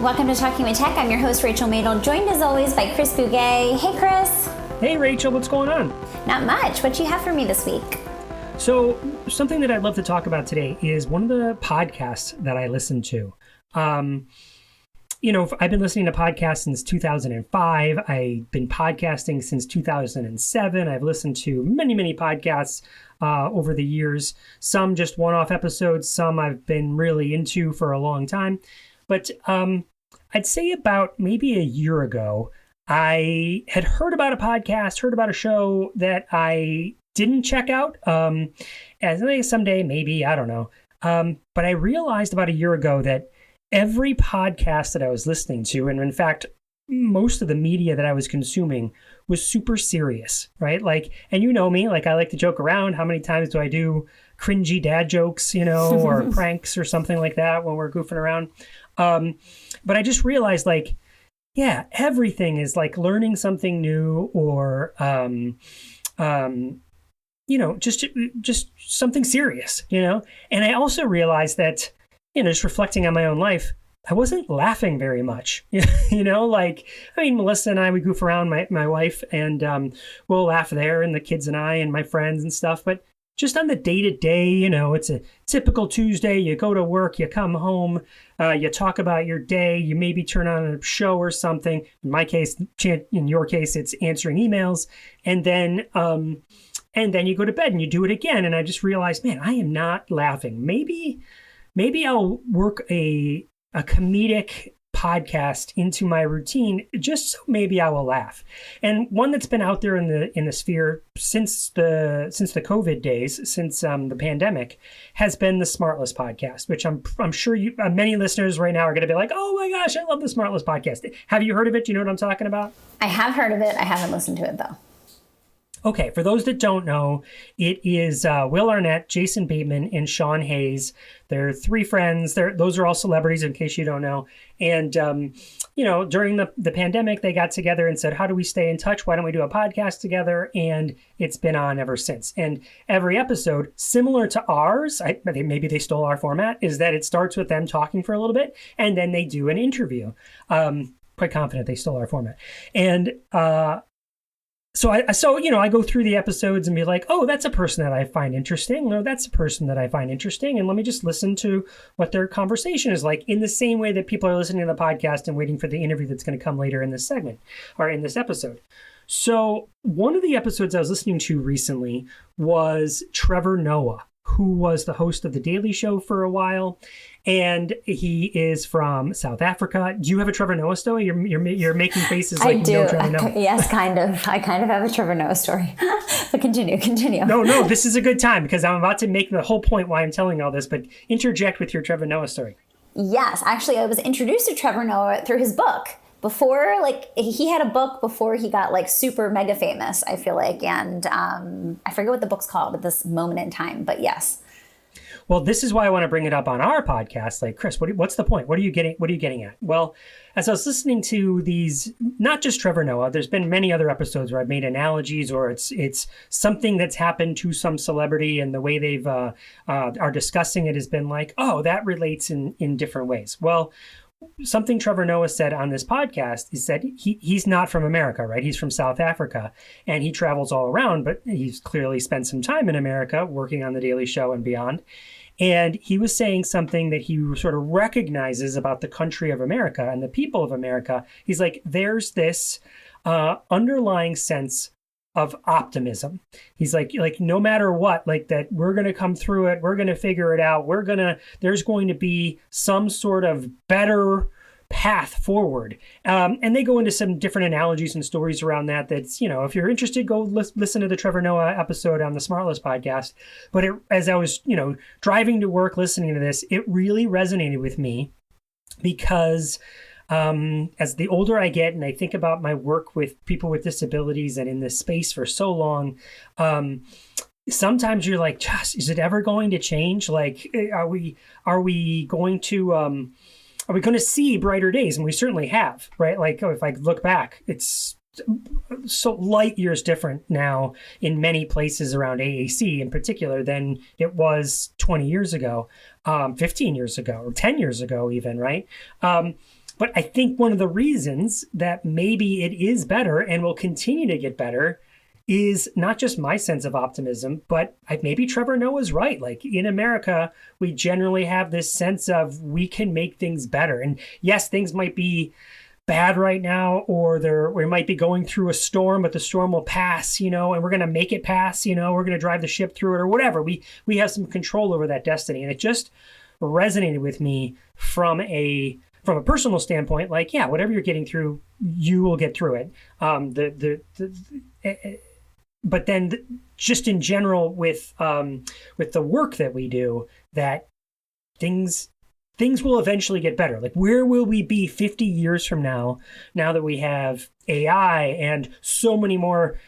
Welcome to Talking with Tech. I'm your host, Rachel Madel, joined as always by Chris Bouguet. Hey, Chris. Hey, Rachel, what's going on? Not much. What you have for me this week? So something that I'd love to talk about today is one of the podcasts that I listen to. I've been listening to podcasts since 2005. I've been podcasting since 2007. I've listened to many podcasts over the years. Some just one-off episodes. Some I've been really into for a long time. But I'd say about maybe a year ago, I had heard about a podcast, heard about a show that I didn't check out. As someday, maybe, I don't know. But I realized about a year ago that every podcast that I was listening to, and in fact, most of the media that I was consuming was super serious, right? Like, and you know me, like I like to joke around. How many times do I do cringy dad jokes, or pranks or something like that when we're goofing around? But I just realized everything is like learning something new or, just something serious, And I also realized that, just reflecting on my own life, I wasn't laughing very much, Melissa and I, we goof around, my wife, and we'll laugh there, and the kids and I and my friends and stuff. But just on the day-to-day, it's a typical Tuesday. You go to work, you come home, you talk about your day, you maybe turn on a show or something. In my case, in your case, it's answering emails. And then you go to bed and you do it again. And I just realized, man, I am not laughing. Maybe I'll work a comedic podcast into my routine just so maybe I will laugh. And one that's been out there in the sphere since the COVID days, since the pandemic, has been the Smartless podcast, which I'm sure many listeners right now are going to be like, oh my gosh, I love the Smartless podcast. Have you heard of it? Do you know what I'm talking about? I have heard of it. I haven't listened to it though. Okay, for those that don't know, it is Will Arnett, Jason Bateman, and Sean Hayes. They're three friends. Those are all celebrities, in case you don't know. And, during the pandemic, they got together and said, how do we stay in touch? Why don't we do a podcast together? And it's been on ever since. And every episode, similar to ours, maybe they stole our format, is that it starts with them talking for a little bit, and then they do an interview. Quite confident they stole our format. And So I go through the episodes and be like, oh, that's a person that I find interesting. No, that's a person that I find interesting. And let me just listen to what their conversation is like, in the same way that people are listening to the podcast and waiting for the interview that's going to come later in this segment or in this episode. So one of the episodes I was listening to recently was Trevor Noah, who was the host of The Daily Show for a while. And he is from South Africa. Do you have a Trevor Noah story? You're making faces like you know Trevor Noah. Yes, kind of. I kind of have a Trevor Noah story. But continue. No, this is a good time because I'm about to make the whole point why I'm telling all this, but interject with your Trevor Noah story. Yes, actually, I was introduced to Trevor Noah through his book. Before, he had a book before he got super mega famous, I feel like. And I forget what the book's called at this moment in time, but yes. Well, this is why I want to bring it up on our podcast. Like, Chris, what's the point? What are you getting at? Well, as I was listening to these, not just Trevor Noah, there's been many other episodes where I've made analogies, or it's something that's happened to some celebrity, and the way they've are discussing it has been like, oh, that relates in different ways. Well, something Trevor Noah said on this podcast is that he's not from America, right? He's from South Africa, and he travels all around, but he's clearly spent some time in America working on The Daily Show and beyond. And he was saying something that he sort of recognizes about the country of America and the people of America. He's like, there's this underlying sense of optimism. He's like no matter what, like that we're going to come through it. We're going to figure it out. There's going to be some sort of better path forward. And they go into some different analogies and stories around that. That's, if you're interested, go listen to the Trevor Noah episode on the Smartless podcast. But as I was, driving to work, listening to this, it really resonated with me because as the older I get and I think about my work with people with disabilities and in this space for so long, sometimes you're like, Josh, is it ever going to change? Like, are we going to see brighter days? And we certainly have, right? Like, if I look back, it's so light years different now in many places around AAC in particular than it was 20 years ago, 15 years ago, or 10 years ago even, right? But I think one of the reasons that maybe it is better and will continue to get better is not just my sense of optimism, but maybe Trevor Noah's right. Like in America, we generally have this sense of we can make things better. And yes, things might be bad right now, or we might be going through a storm, but the storm will pass, and we're going to make it pass, we're going to drive the ship through it or whatever. We have some control over that destiny. And it just resonated with me from a personal standpoint, like, yeah, whatever you're getting through, you will get through it. But then just in general with the work that we do, that things will eventually get better. Like, where will we be 50 years from now that we have AI and so many more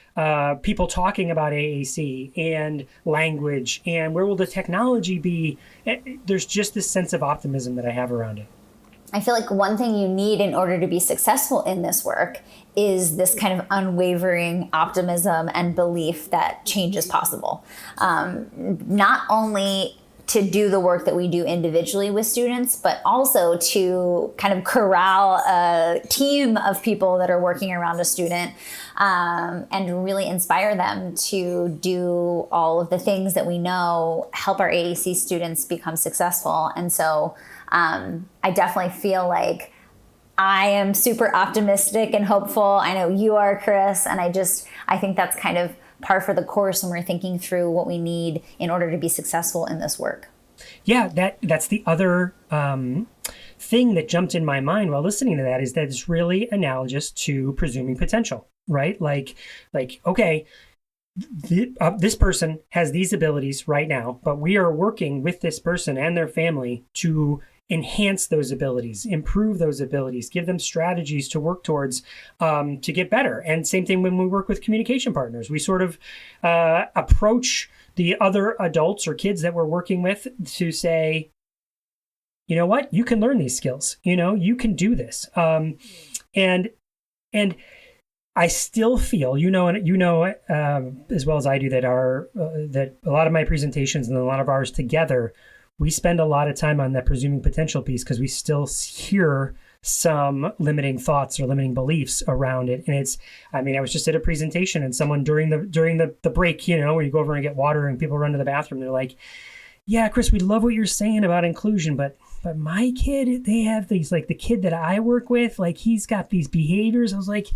people talking about AAC and language, and where will the technology be? There's just this sense of optimism that I have around it. I feel like one thing you need in order to be successful in this work is this kind of unwavering optimism and belief that change is possible. Not only to do the work that we do individually with students, but also to kind of corral a team of people that are working around a student and really inspire them to do all of the things that we know help our AAC students become successful. And so I definitely feel like I am super optimistic and hopeful. I know you are, Chris, and I think that's kind of par for the course when we're thinking through what we need in order to be successful in this work. Yeah, that's the other thing that jumped in my mind while listening to that, is that it's really analogous to presuming potential, right? Like, okay, this person has these abilities right now, but we are working with this person and their family to enhance those abilities, improve those abilities, give them strategies to work towards to get better. And same thing when we work with communication partners. We sort of approach the other adults or kids that we're working with to say, you know what, you can learn these skills, you can do this. And I still feel, as well as I do, that a lot of my presentations and a lot of ours together, we spend a lot of time on that presuming potential piece because we still hear some limiting thoughts or limiting beliefs around it. And I was just at a presentation and someone during the break, where you go over and get water and people run to the bathroom, they're like, yeah, Chris, we love what you're saying about inclusion, but my kid, they have these, like the kid that I work with, like he's got these behaviors. I was like,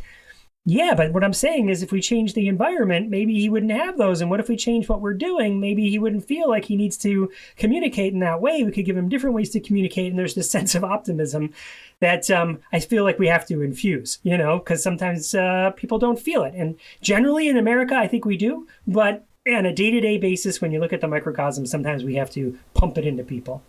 yeah, but what I'm saying is if we change the environment, maybe he wouldn't have those. And what if we change what we're doing? Maybe he wouldn't feel like he needs to communicate in that way. We could give him different ways to communicate. And there's this sense of optimism that I feel like we have to infuse, because sometimes people don't feel it. And generally in America, I think we do. But on a day-to-day basis, when you look at the microcosm, sometimes we have to pump it into people.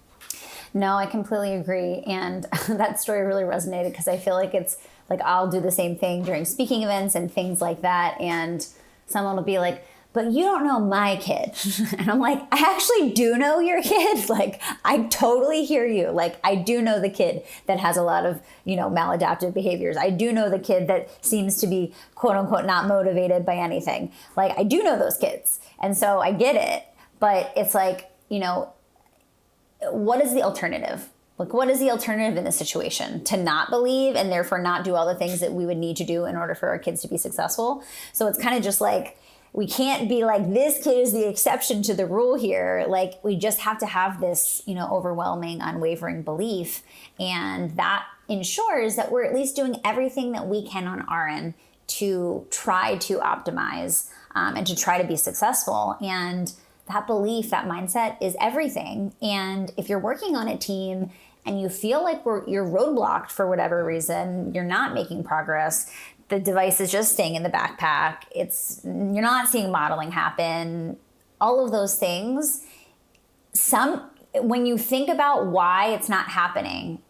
No, I completely agree. And that story really resonated because I feel like it's like I'll do the same thing during speaking events and things like that. And someone will be like, but you don't know my kid. And I'm like, I actually do know your kid. Like, I totally hear you. Like, I do know the kid that has a lot of, maladaptive behaviors. I do know the kid that seems to be, quote unquote, not motivated by anything. Like, I do know those kids. And so I get it. But it's like, what is the alternative? Like, what is the alternative in this situation? To not believe and therefore not do all the things that we would need to do in order for our kids to be successful. So it's kind of just like, we can't be like, this kid is the exception to the rule here. Like, we just have to have this, overwhelming, unwavering belief. And that ensures that we're at least doing everything that we can on our end to try to optimize and to try to be successful. And that belief, that mindset is everything. And if you're working on a team and you feel like you're roadblocked for whatever reason, you're not making progress, the device is just staying in the backpack, you're not seeing modeling happen, all of those things, when you think about why it's not happening,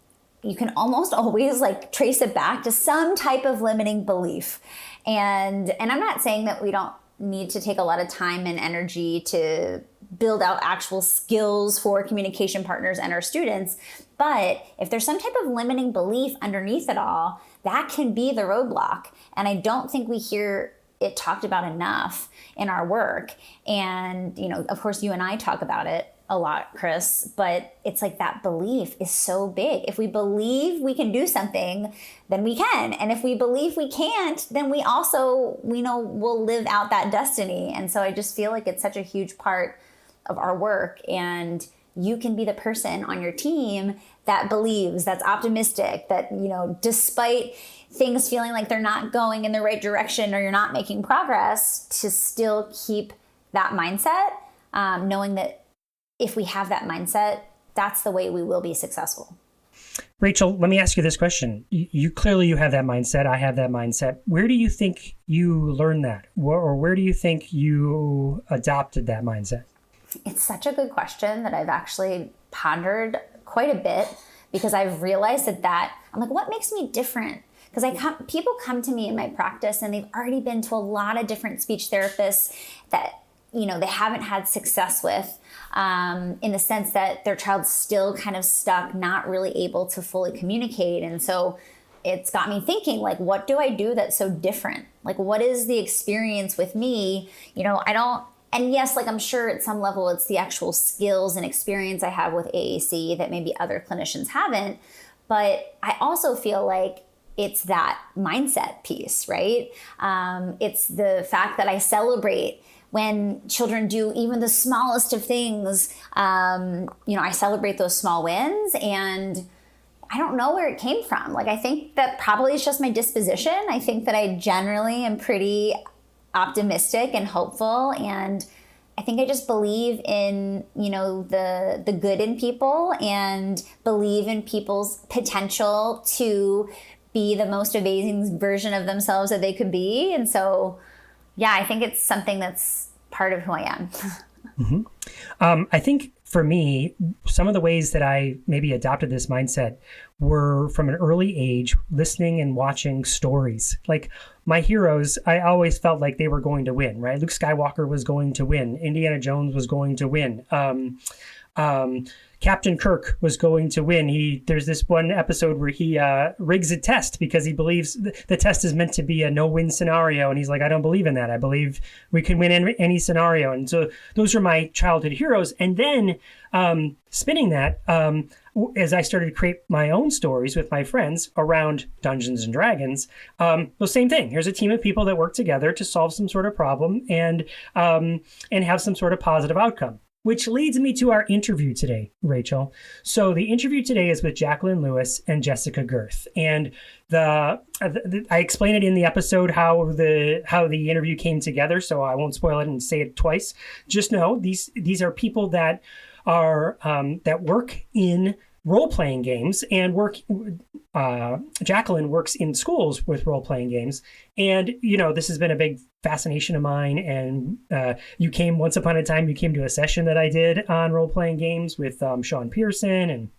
you can almost always like trace it back to some type of limiting belief. And I'm not saying that we don't need to take a lot of time and energy to build out actual skills for communication partners and our students. But if there's some type of limiting belief underneath it all, that can be the roadblock. And I don't think we hear it talked about enough in our work. And, you know, of course, you and I talk about it a lot, Chris, but it's like that belief is so big. If we believe we can do something, then we can. And if we believe we can't, then we also, we know we'll live out that destiny. And so I just feel like it's such a huge part of our work. And you can be the person on your team that believes, that's optimistic, that, you know, despite things feeling like they're not going in the right direction or you're not making progress, to still keep that mindset, knowing that if we have that mindset, that's the way we will be successful. Rachel, let me ask you this question. You clearly have that mindset. I have that mindset. Where do you think you learned that? Or where do you think you adopted that mindset? It's such a good question that I've actually pondered quite a bit, because I've realized that I'm like, what makes me different? Because people come to me in my practice and they've already been to a lot of different speech therapists that, you know, they haven't had success with, in the sense that their child's still kind of stuck, not really able to fully communicate. And so it's got me thinking, like, what do I do that's so different? Like, what is the experience with me? You know, and yes, like, I'm sure at some level it's the actual skills and experience I have with AAC that maybe other clinicians haven't. But I also feel like it's that mindset piece, right? It's the fact that I celebrate when children do even the smallest of things. You know, I celebrate those small wins, and I don't know where it came from. Like, I think that probably it's just my disposition. I think that I generally am pretty optimistic and hopeful, and I think I just believe in, you know, the good in people, and believe in people's potential to be the most amazing version of themselves that they could be. And so, yeah, I think it's something that's part of who I am. Mm-hmm. I think for me, some of the ways that I maybe adopted this mindset were from an early age, listening and watching stories. Like, my heroes, I always felt like they were going to win, right? Luke Skywalker was going to win. Indiana Jones was going to win. Captain Kirk was going to win. There's this one episode where he rigs a test because he believes the test is meant to be a no-win scenario. And he's like, I don't believe in that. I believe we can win in any scenario. And so those are my childhood heroes. And then spinning that, as I started to create my own stories with my friends around Dungeons and Dragons, the same thing. Here's a team of people that work together to solve some sort of problem and have some sort of positive outcome. Which leads me to our interview today, Rachel. So the interview today is with Jaclyn Lewis and Jessica Gerth. And I explained it in the episode how the interview came together, so I won't spoil it and say it twice. Just know these are people that are that work in role-playing games and Jaclyn works in schools with role-playing games. And, you know, this has been a big fascination of mine. And once upon a time, you came to a session that I did on role-playing games with Sean Pearson.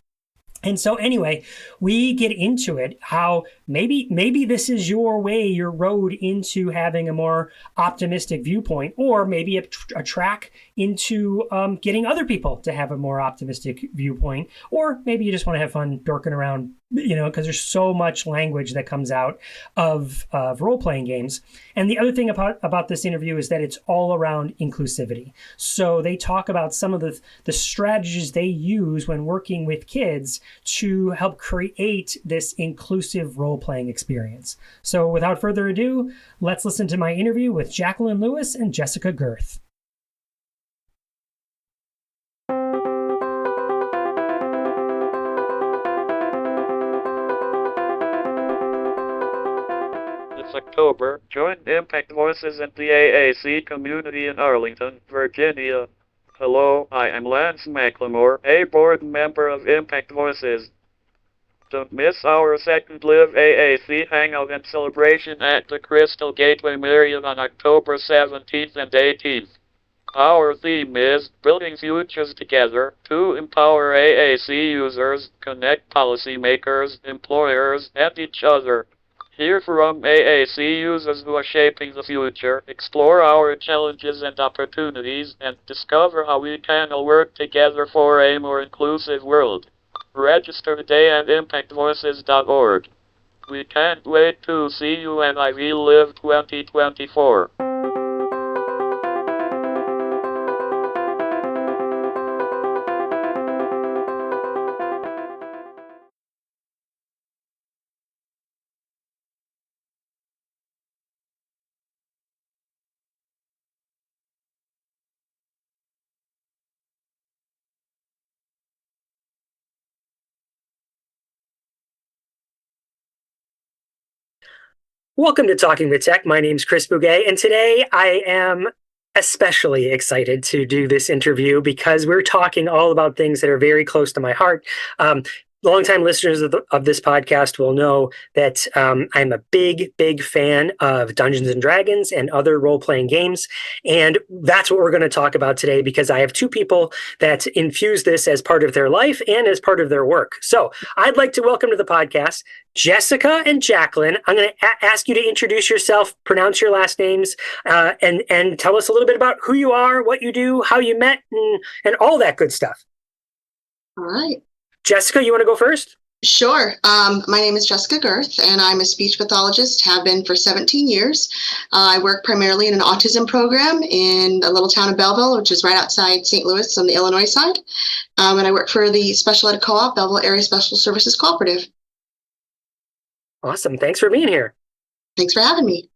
And so anyway, we get into it, how maybe this is your road into having a more optimistic viewpoint, or maybe a track into getting other people to have a more optimistic viewpoint, or maybe you just want to have fun dorking around, you know, because there's so much language that comes out of role-playing games. And the other thing about this interview is that it's all around inclusivity. So they talk about some of the strategies they use when working with kids to help create this inclusive role-playing experience. So without further ado, let's listen to my interview with Jaclyn Lewis and Jessica Gerth. This October, join Impact Voices and the AAC community in Arlington, Virginia. Hello, I am Lance McLemore, a board member of Impact Voices. Don't miss our second Live AAC Hangout and celebration at the Crystal Gateway Marriott on October 17th and 18th. Our theme is Building Futures Together to empower AAC users, connect policymakers, employers, and each other. Hear from AAC users who are shaping the future, explore our challenges and opportunities, and discover how we can all work together for a more inclusive world. Register today at impactvoices.org. We can't wait to see you when I relive 2024. Welcome to Talking with Tech. My name's Chris Bouguet, and today I am especially excited to do this interview because we're talking all about things that are very close to my heart. Longtime listeners of this podcast will know that I'm a big fan of Dungeons and Dragons and other role-playing games. And that's what we're going to talk about today because I have two people that infuse this as part of their life and as part of their work. So I'd like to welcome to the podcast Jessica and Jaclyn. I'm going to ask you to introduce yourself, pronounce your last names, and tell us a little bit about who you are, what you do, how you met, and all that good stuff. All right. Jessica, you want to go first? Sure. My name is Jessica Gerth, and I'm a speech pathologist, have been for 17 years. I work primarily in an autism program in the little town of Belleville, which is right outside St. Louis on the Illinois side. And I work for the Special Ed Co-op, Belleville Area Special Services Cooperative. Awesome. Thanks for being here. Thanks for having me.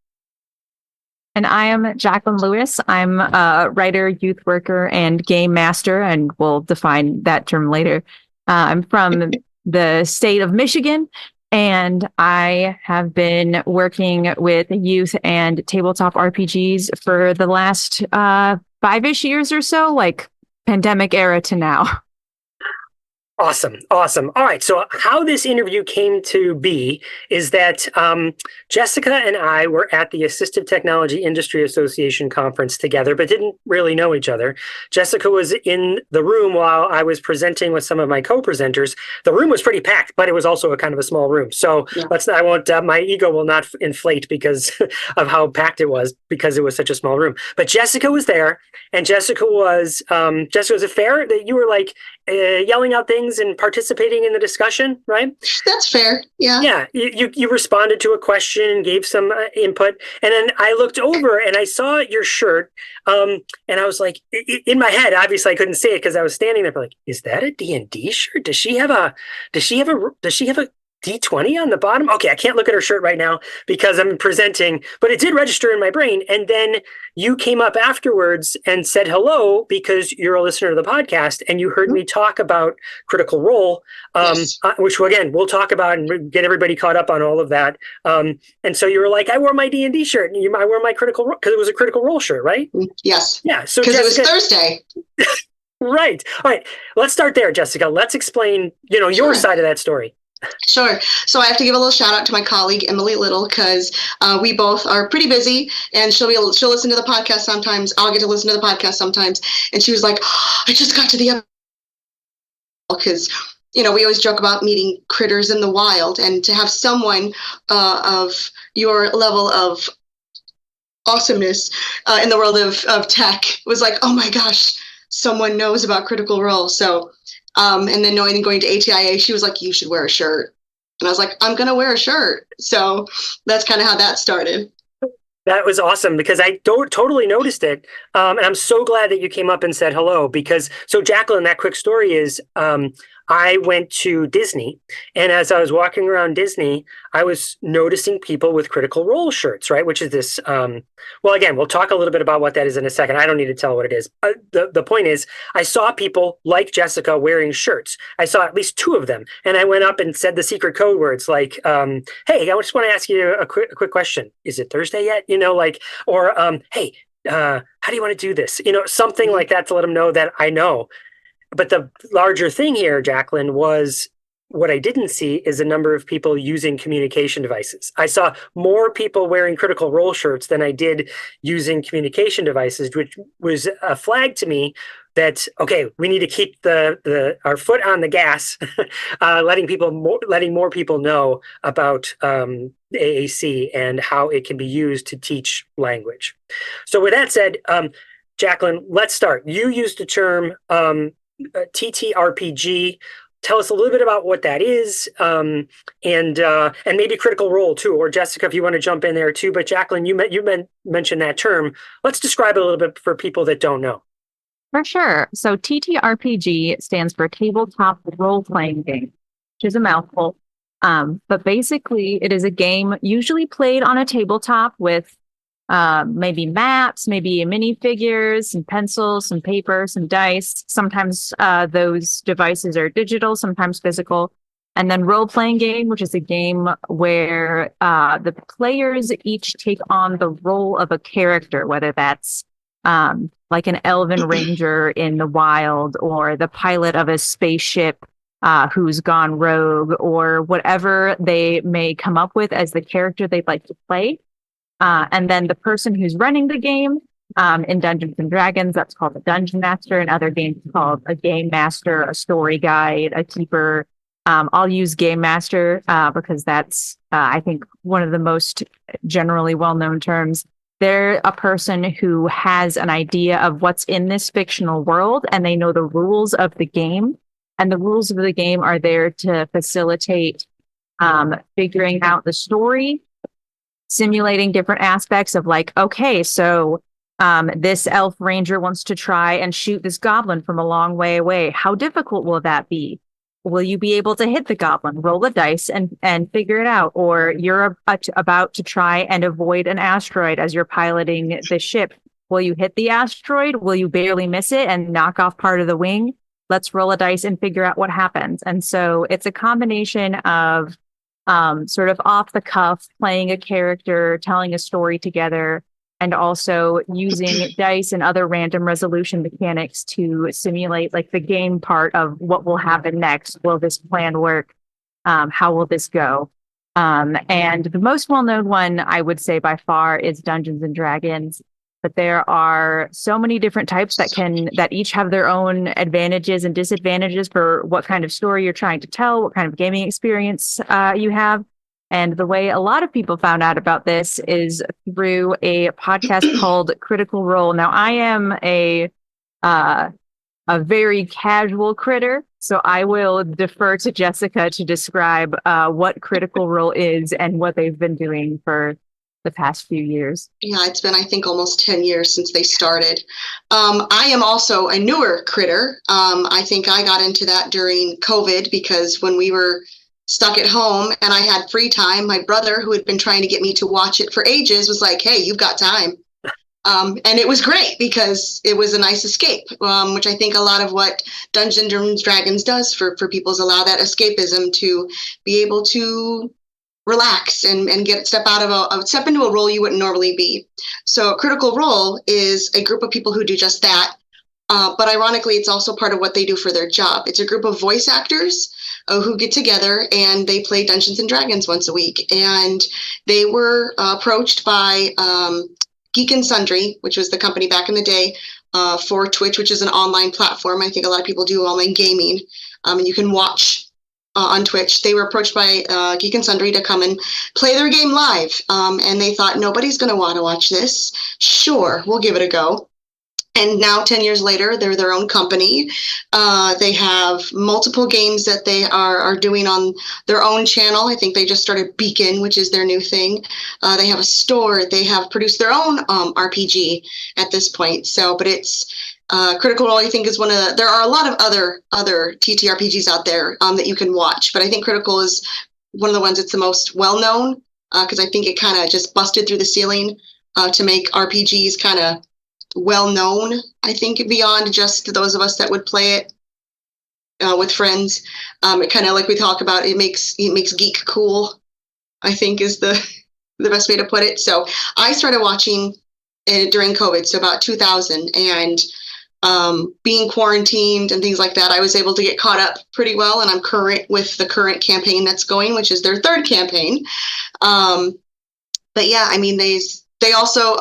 And I am Jaclyn Lewis. I'm a writer, youth worker, and game master, and we'll define that term later. I'm from the state of Michigan, and I have been working with youth and tabletop RPGs for the last 5-ish years or so, like pandemic era to now. Awesome. All right. So how this interview came to be is that Jessica and I were at the Assistive Technology Industry Association conference together, but didn't really know each other. Jessica was in the room while I was presenting with some of my co-presenters. The room was pretty packed, but it was also a kind of a small room. So my ego will not inflate because of how packed it was because it was such a small room. But Jessica was there, and Jessica, was it fair that you were like yelling out things and participating in the discussion, right? That's fair. Yeah. Yeah. You responded to a question and gave some input. And then I looked over and I saw your shirt. And I was like, in my head, obviously I couldn't see it because I was standing there, but like, is that a D&D shirt? Does she have a D20 on the bottom? Okay, I can't look at her shirt right now because I'm presenting, but it did register in my brain. And then you came up afterwards and said hello because you're a listener to the podcast and you heard me talk about Critical Role, Yes. which again, we'll talk about and get everybody caught up on all of that. And so you were like, I wore my D&D shirt and I wore my Critical Role because it was a Critical Role shirt, right? Yes. Yeah. So because it was Thursday. Right. All right. Let's start there, Jessica. Let's explain, your Sure. side of that story. Sure. So I have to give a little shout out to my colleague, Emily Little, because we both are pretty busy and she'll listen to the podcast sometimes. I'll get to listen to the podcast sometimes. And she was like, I just got to the because, we always joke about meeting critters in the wild, and to have someone of your level of awesomeness in the world of tech was like, oh my gosh, someone knows about Critical Role. So and then going to ATIA, she was like, you should wear a shirt. And I was like, I'm going to wear a shirt. So that's kind of how that started. That was awesome because I totally noticed it. And I'm so glad that you came up and said hello because, so Jaclyn, that quick story is, I went to Disney, and as I was walking around Disney, I was noticing people with Critical Role shirts, right? Which is this, well, again, we'll talk a little bit about what that is in a second. I don't need to tell what it is. The point is, I saw people like Jessica wearing shirts. I saw at least 2 of them, and I went up and said the secret code words like, hey, I just want to ask you a quick question. Is it Thursday yet? Or, hey, how do you want to do this? Something like that to let them know that I know. But the larger thing here, Jaclyn, was what I didn't see is a number of people using communication devices. I saw more people wearing Critical Role shirts than I did using communication devices, which was a flag to me that, okay, we need to keep our foot on the gas, letting more people know about AAC and how it can be used to teach language. So with that said, Jaclyn, let's start. You used the term TTRPG tell us a little bit about what that is, and maybe Critical Role too, or Jessica, if you want to jump in there too. But Jaclyn, you mentioned that term. Let's describe it a little bit for people that don't know. For sure. So TTRPG stands for Tabletop Role-Playing Game, which is a mouthful. But basically, it is a game usually played on a tabletop with maybe maps, maybe minifigures, some pencils, some paper, some dice. Sometimes those devices are digital, sometimes physical. And then role-playing game, which is a game where the players each take on the role of a character, whether that's like an elven ranger in the wild, or the pilot of a spaceship who's gone rogue, or whatever they may come up with as the character they'd like to play. And then the person who's running the game, in Dungeons and Dragons, that's called a dungeon master. In other games, called a game master, a story guide, a keeper. I'll use game master because that's, I think, one of the most generally well-known terms. They're a person who has an idea of what's in this fictional world, and they know the rules of the game. And the rules of the game are there to facilitate figuring out the story, simulating different aspects of like, okay, so this elf ranger wants to try and shoot this goblin from a long way away. How difficult will that be? Will you be able to hit the goblin? Roll the dice and figure it out. Or you're about to try and avoid an asteroid as you're piloting the ship. Will you hit the asteroid? Will you barely miss it and knock off part of the wing? Let's roll a dice and figure out what happens. And so it's a combination of sort of off the cuff, playing a character, telling a story together, and also using dice and other random resolution mechanics to simulate like the game part of what will happen next. Will this plan work? How will this go? And the most well-known one, I would say by far, is Dungeons and Dragons. But there are so many different types that each have their own advantages and disadvantages for what kind of story you're trying to tell, what kind of gaming experience you have. And the way a lot of people found out about this is through a podcast called Critical Role. Now, I am a very casual critter, so I will defer to Jessica to describe what Critical Role is and what they've been doing for the past few years. Yeah, it's been, I think, almost 10 years since they started. I am also a newer critter. I think I got into that during COVID because when we were stuck at home and I had free time, my brother, who had been trying to get me to watch it for ages, was like, hey, you've got time. And it was great because it was a nice escape, which I think a lot of what Dungeons and Dragons does for people is allow that escapism to be able to relax and step into a role you wouldn't normally be. So Critical Role is a group of people who do just that. But ironically, it's also part of what they do for their job. It's a group of voice actors who get together and they play Dungeons and Dragons once a week. And they were approached by Geek and Sundry, which was the company back in the day, for Twitch, which is an online platform. I think a lot of people do online gaming, and you can watch on Twitch. They were approached by Geek and Sundry to come and play their game live. And they thought, nobody's going to want to watch this. Sure, we'll give it a go. And now 10 years later, they're their own company. They have multiple games that they are doing on their own channel. I think they just started Beacon, which is their new thing. They have a store. They have produced their own RPG at this point. So, but it's Critical Role, I think, is there are a lot of other TTRPGs out there that you can watch. But I think Critical is one of the ones that's the most well-known because I think it kind of just busted through the ceiling to make RPGs kind of well-known, I think, beyond just those of us that would play it with friends. It kind of, like we talk about, it makes geek cool, I think, is the best way to put it. So I started watching it during COVID, so about 2000, and being quarantined and things like that, I was able to get caught up pretty well, and I'm current with the current campaign that's going, which is their third campaign. But yeah, I mean, they also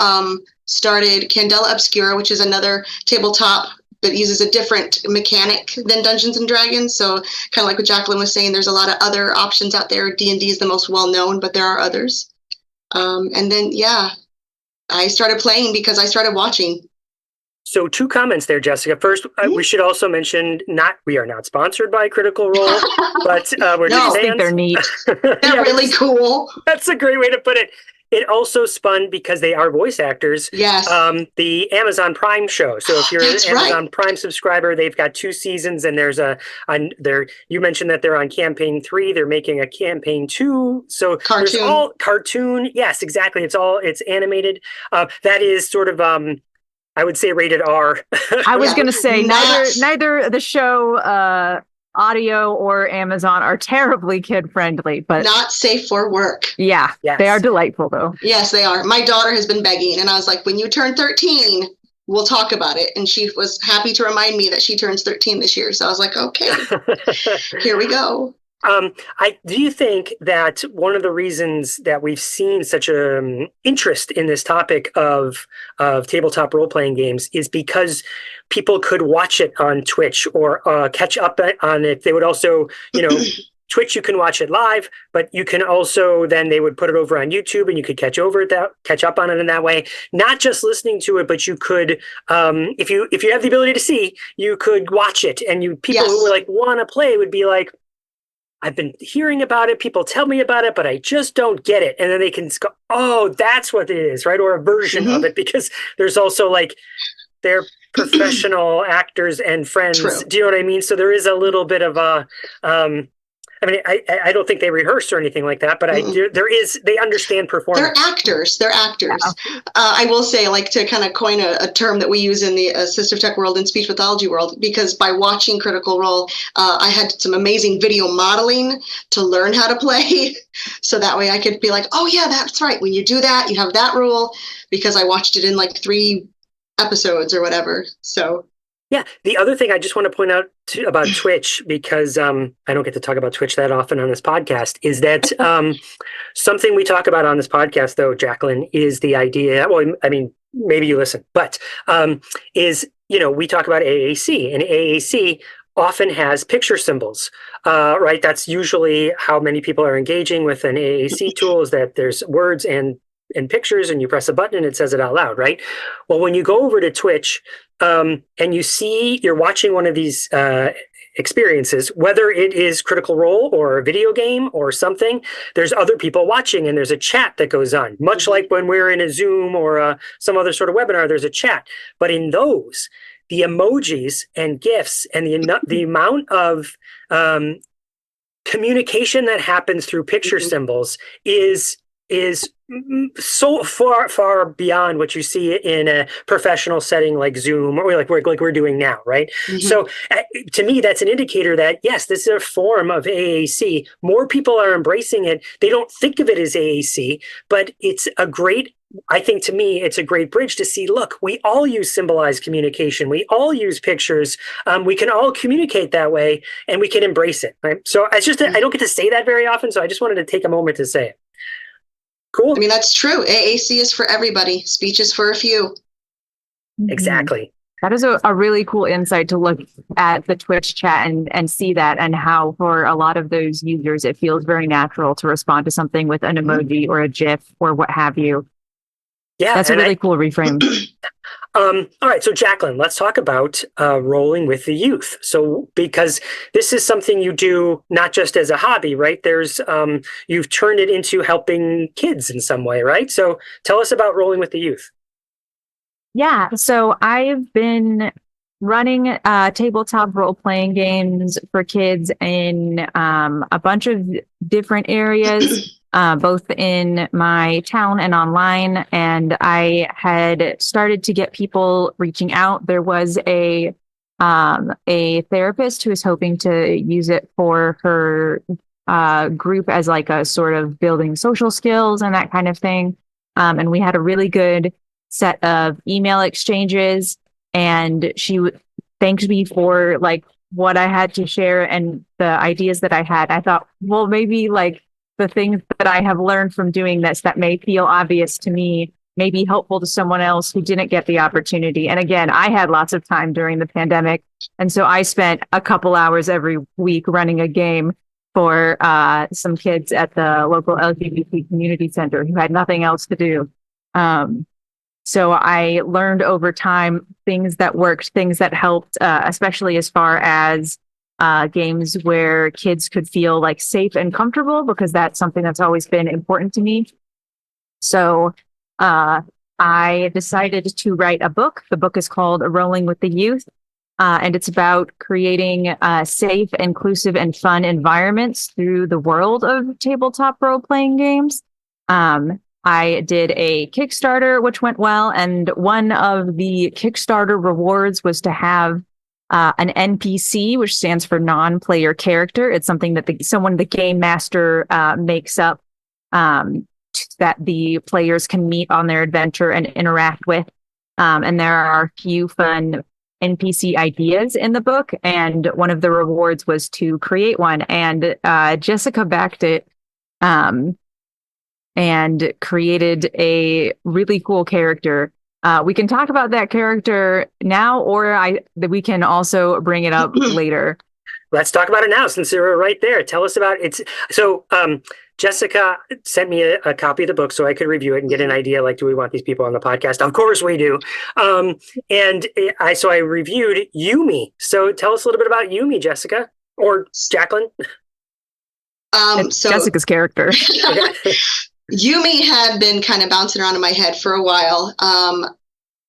started Candela Obscura, which is another tabletop that uses a different mechanic than Dungeons and Dragons. So kind of like what Jaclyn was saying, there's a lot of other options out there. D&D is the most well-known, but there are others. And then, yeah, I started playing because I started watching. So 2 comments there, Jessica. First, we should also mention we are not sponsored by Critical Role, but we're No. just I think they're fans. neat. They're really cool. That's a great way to put it. It also spun because they are voice actors. Yes. The Amazon Prime show. So if you're an That's Amazon right. Prime subscriber, they've got 2 seasons, and you mentioned that they're on campaign 3. They're making a campaign 2. So there's Cartoon. all cartoon. Yes, exactly. It's animated. That is sort of I would say rated R. I was Yeah. going to say Not- neither the show audio or Amazon are terribly kid friendly, but Not safe for work. yeah, Yes. they are delightful though. Yes, they are. My daughter has been begging, and I was like, when you turn 13, we'll talk about it. And she was happy to remind me that she turns 13 this year. So I was like, okay, here we go. Do you think that one of the reasons that we've seen such an interest in this topic of tabletop role-playing games is because people could watch it on Twitch or catch up on it? They would also, Twitch, you can watch it live, but you can also then they would put it over on YouTube and you could catch up on it in that way. Not just listening to it, but you could, if you have the ability to see, you could watch it. And people who Yes. want to play would be like, I've been hearing about it. People tell me about it, but I just don't get it. And then they can go, oh, that's what it is, right? Or a version of it, because there's also they're professional actors and friends. True. Do you know what I mean? So there is a little bit of a, I don't think they rehearse or anything like that, but they understand performance. They're actors. I will say, to kind of coin a term that we use in the assistive tech world and speech pathology world, because by watching Critical Role, I had some amazing video modeling to learn how to play. So that way I could be like, oh yeah, that's right. When you do that, you have that rule, because I watched it in 3 episodes or whatever. So yeah. The other thing I just want to point out about Twitch, because I don't get to talk about Twitch that often on this podcast, is that something we talk about on this podcast, though, Jaclyn, is the idea. Well, I mean, maybe you listen, but we talk about AAC, and AAC often has picture symbols, right? That's usually how many people are engaging with an AAC tool, is that there's words and pictures, and you press a button and it says it out loud, right? Well, when you go over to Twitch and you're watching one of these experiences, whether it is Critical Role or a video game or something, there's other people watching and there's a chat that goes on, much like when we're in a Zoom or some other sort of webinar, there's a chat. But in those, the emojis and GIFs and the amount of communication that happens through picture symbols is so far beyond what you see in a professional setting like Zoom or like we're doing now, right? So to me, that's an indicator that yes, this is a form of AAC. More people are embracing it. They don't think of it as AAC, but I think to me, it's a great bridge to see, look, we all use symbolized communication. We all use pictures. We can all communicate that way and we can embrace it, right? So it's just, I don't get to say that very often. So I just wanted to take a moment to say it. Cool. I mean, that's true. AAC is for everybody. Speech is for a few. Exactly. That is a really cool insight to look at the Twitch chat and see that, and how for a lot of those users, it feels very natural to respond to something with an emoji or a GIF or what have you. Yeah. That's a really cool reframe. All right. So Jaclyn, let's talk about rolling with the youth. So, because this is something you do not just as a hobby, right? You've turned it into helping kids in some way, right? So tell us about rolling with the youth. Yeah. So I've been running tabletop role-playing games for kids in a bunch of different areas. Both in my town and online. And I had started to get people reaching out. There was a therapist who was hoping to use it for her group as like a sort of building social skills and that kind of thing. And we had a really good set of email exchanges, and she thanked me for what I had to share and the ideas that I had. I thought, well, maybe the things that I have learned from doing this that may feel obvious to me may be helpful to someone else who didn't get the opportunity. And again, I had lots of time during the pandemic. And so I spent a couple hours every week running a game for some kids at the local LGBT community center who had nothing else to do. So I learned over time things that worked, things that helped, especially as far as games where kids could feel like safe and comfortable, because that's something that's always been important to me. So I decided to write a book. The book is called Rolling with the Youth, and it's about creating safe, inclusive, and fun environments through the world of tabletop role-playing games. I did a Kickstarter, which went well, and one of the Kickstarter rewards was to have an NPC, which stands for non-player character. It's something that the game master makes up that the players can meet on their adventure and interact with. And there are a few fun NPC ideas in the book, and one of the rewards was to create one. And Jessica backed it and created a really cool character. We can talk about that character now, or we can also bring it up later. Let's talk about it now, since you're right there. Tell us about it. So Jessica sent me a copy of the book so I could review it and get an idea, like, do we want these people on the podcast? Of course we do. And I reviewed Yumi. So tell us a little bit about Yumi, Jessica, or Jaclyn. So Jessica's character. Yumi had been kind of bouncing around in my head for a while.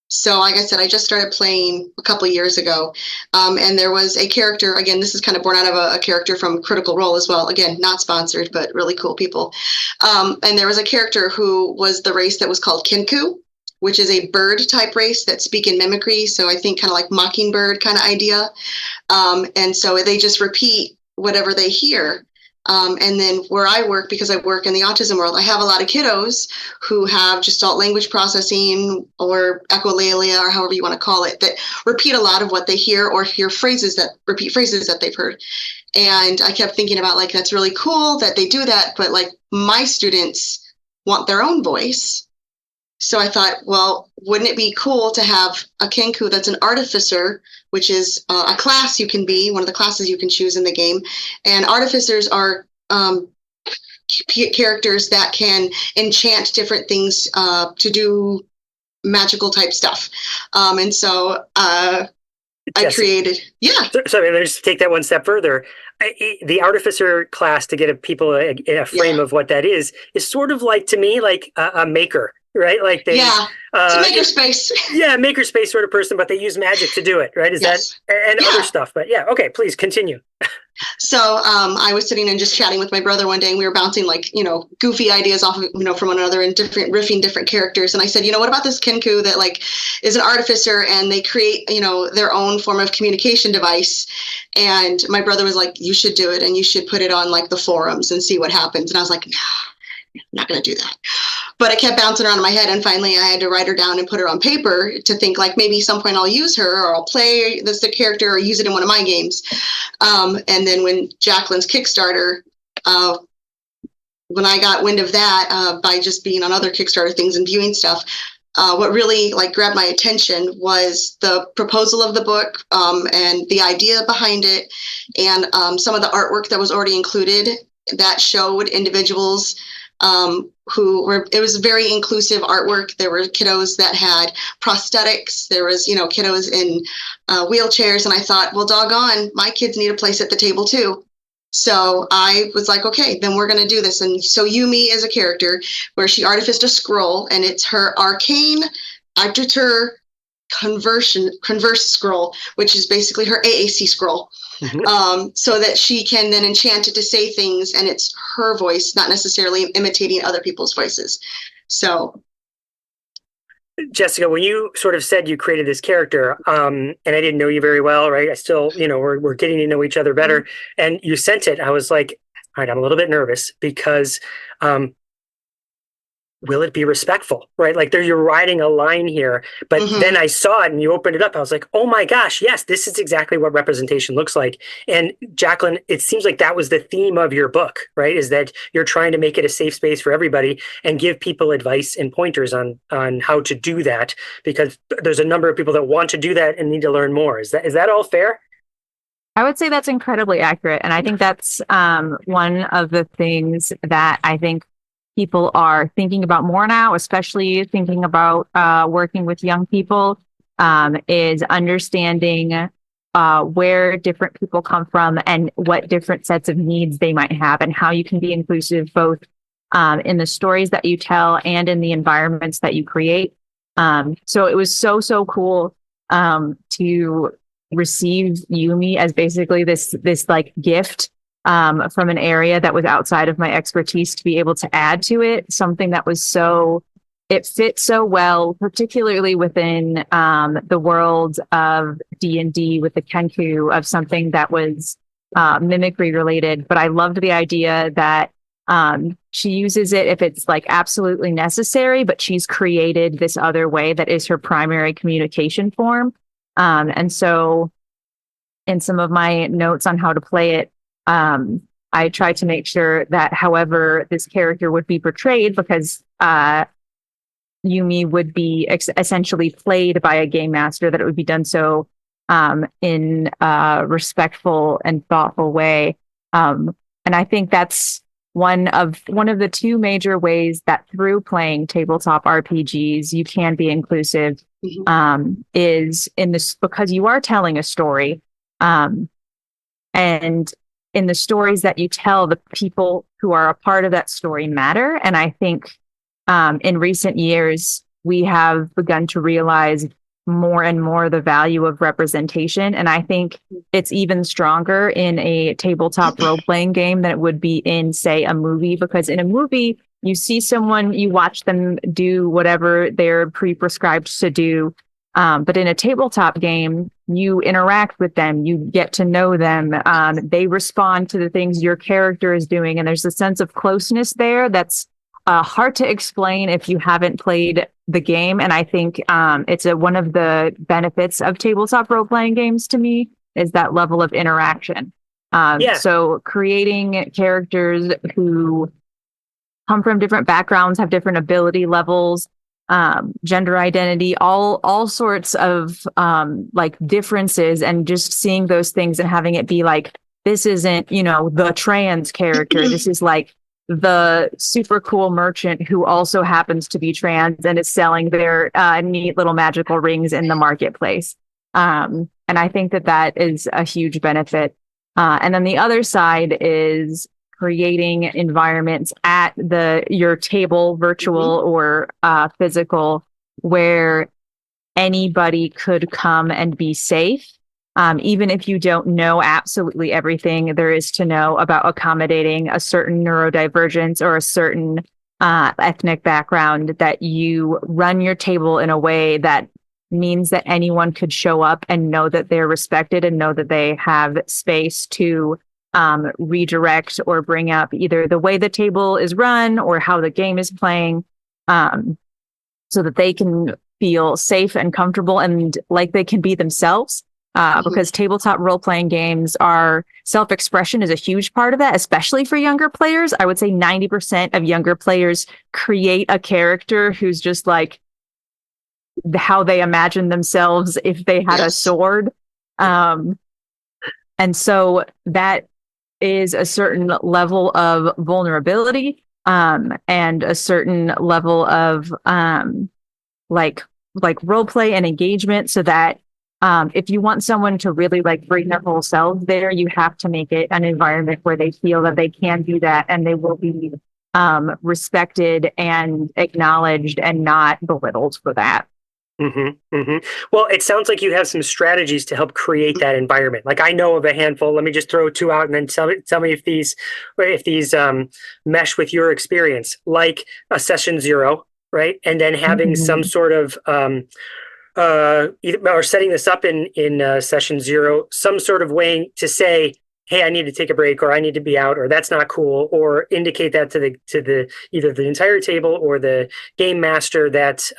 So like I said, I just started playing a couple of years ago. And there was a character, again, this is kind of born out of a character from Critical Role as well. Again, not sponsored, but really cool people. And there was a character who was the race that was called Kinku, which is a bird type race that speak in mimicry. So I think kind of like mockingbird kind of idea. And so they just repeat whatever they hear. And then where I work, because I work in the autism world, I have a lot of kiddos who have gestalt language processing or echolalia, or however you want to call it, that repeat a lot of what they hear, or hear repeat phrases that they've heard. And I kept thinking about, like, that's really cool that they do that, but like my students want their own voice. So I thought, well, wouldn't it be cool to have a Kenku that's an artificer, which is a class you can be, one of the classes you can choose in the game. And artificers are characters that can enchant different things to do magical type stuff. And so I created, So let's take that one step further. The artificer class, to get people in a frame of what that is sort of like, to me, like a maker. Right? Like they, it's a makerspace. Yeah, makerspace sort of person, but they use magic to do it, right? Is that and other stuff? But yeah, okay, please continue. So I was sitting and just chatting with my brother one day, and we were bouncing goofy ideas off of from one another and riffing different characters. And I said, what about this Kenku that is an artificer, and they create their own form of communication device? And my brother was like, you should do it, and you should put it on the forums and see what happens. And I was like, nah, I'm not going to do that. But it kept bouncing around in my head, and finally I had to write her down and put her on paper to think, maybe some point I'll use her, or I'll play the character, or use it in one of my games. And then when Jaclyn's Kickstarter, when I got wind of that, by just being on other Kickstarter things and viewing stuff, what really grabbed my attention was the proposal of the book, and the idea behind it, and some of the artwork that was already included that showed individuals it was very inclusive artwork. There were kiddos that had prosthetics. There was, kiddos in wheelchairs. And I thought, well, doggone, my kids need a place at the table too. So I was like, okay, then we're going to do this. And so Yumi is a character where she artificed a scroll, and it's her arcane Adjutor converse scroll, which is basically her AAC scroll. Mm-hmm. So that she can then enchant it to say things, and it's her voice, not necessarily imitating other people's voices. So, Jessica, when you sort of said you created this character, and I didn't know you very well, right? I still, we're getting to know each other better. Mm-hmm. And you sent it. I was like, all right, I'm a little bit nervous because will it be respectful, right? You're writing a line here, but mm-hmm. Then I saw it and you opened it up. I was like, oh my gosh, yes, this is exactly what representation looks like. And Jaclyn, it seems like that was the theme of your book, right? Is that you're trying to make it a safe space for everybody and give people advice and pointers on how to do that, because there's a number of people that want to do that and need to learn more. Is that all fair? I would say that's incredibly accurate. And I think that's one of the things that I think people are thinking about more now, especially thinking about working with young people, is understanding where different people come from and what different sets of needs they might have, and how you can be inclusive both in the stories that you tell and in the environments that you create. So it was so cool to receive Yumi as basically this like gift from an area that was outside of my expertise, to be able to add to it something that was it fit so well, particularly within the world of D&D with the Kenku, of something that was mimicry related. But I loved the idea that she uses it if it's like absolutely necessary, but she's created this other way that is her primary communication form. And so in some of my notes on how to play it, I tried to make sure that however this character would be portrayed, because Yumi would be essentially played by a game master, that it would be done so in a respectful and thoughtful way. And I think that's one of the two major ways that through playing tabletop RPGs you can be inclusive, is in this, because you are telling a story, and in the stories that you tell, the people who are a part of that story matter. And I think in recent years, we have begun to realize more and more the value of representation. And I think it's even stronger in a tabletop role-playing game than it would be in, say, a movie, because in a movie, you see someone, you watch them do whatever they're pre-prescribed to do. But in a tabletop game, you interact with them, you get to know them, they respond to the things your character is doing. And there's a sense of closeness there that's hard to explain if you haven't played the game. And I think it's one of the benefits of tabletop role-playing games to me, is that level of interaction. So creating characters who come from different backgrounds, have different ability levels, gender identity, all sorts of like differences, and just seeing those things and having it be like, this isn't, the trans character. This is like the super cool merchant who also happens to be trans and is selling their neat little magical rings in the marketplace. And I think that is a huge benefit. And then the other side is creating environments at your table, virtual or physical, where anybody could come and be safe. Even if you don't know absolutely everything there is to know about accommodating a certain neurodivergence or a certain ethnic background, that you run your table in a way that means that anyone could show up and know that they're respected and know that they have space to redirect or bring up either the way the table is run or how the game is playing, so that they can feel safe and comfortable and like they can be themselves. Because tabletop role-playing games are, self-expression is a huge part of that, especially for younger players. I would say 90% of younger players create a character who's just like how they imagine themselves if they had a sword. And so that is a certain level of vulnerability, and a certain level of like role play and engagement, so that if you want someone to really like bring their whole selves there, you have to make it an environment where they feel that they can do that and they will be respected and acknowledged and not belittled for that. Well, it sounds like you have some strategies to help create that environment. Like, I know of a handful. Let me just throw two out and then tell me if these mesh with your experience. Like a session 0, right? And then having some sort of or setting this up in session 0, some sort of way to say, hey, I need to take a break, or I need to be out, or that's not cool, or indicate that to the either the entire table or the game master that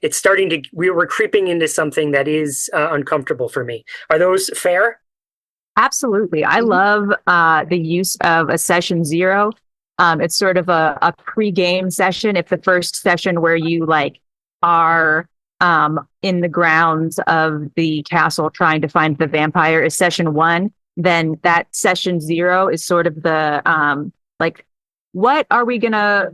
it's starting to, we're creeping into something that is uncomfortable for me. Are those fair? Absolutely. I love the use of a session 0. It's sort of a pre-game session. If the first session where you like are in the grounds of the castle trying to find the vampire is session 1, then that session 0 is sort of the like what are we gonna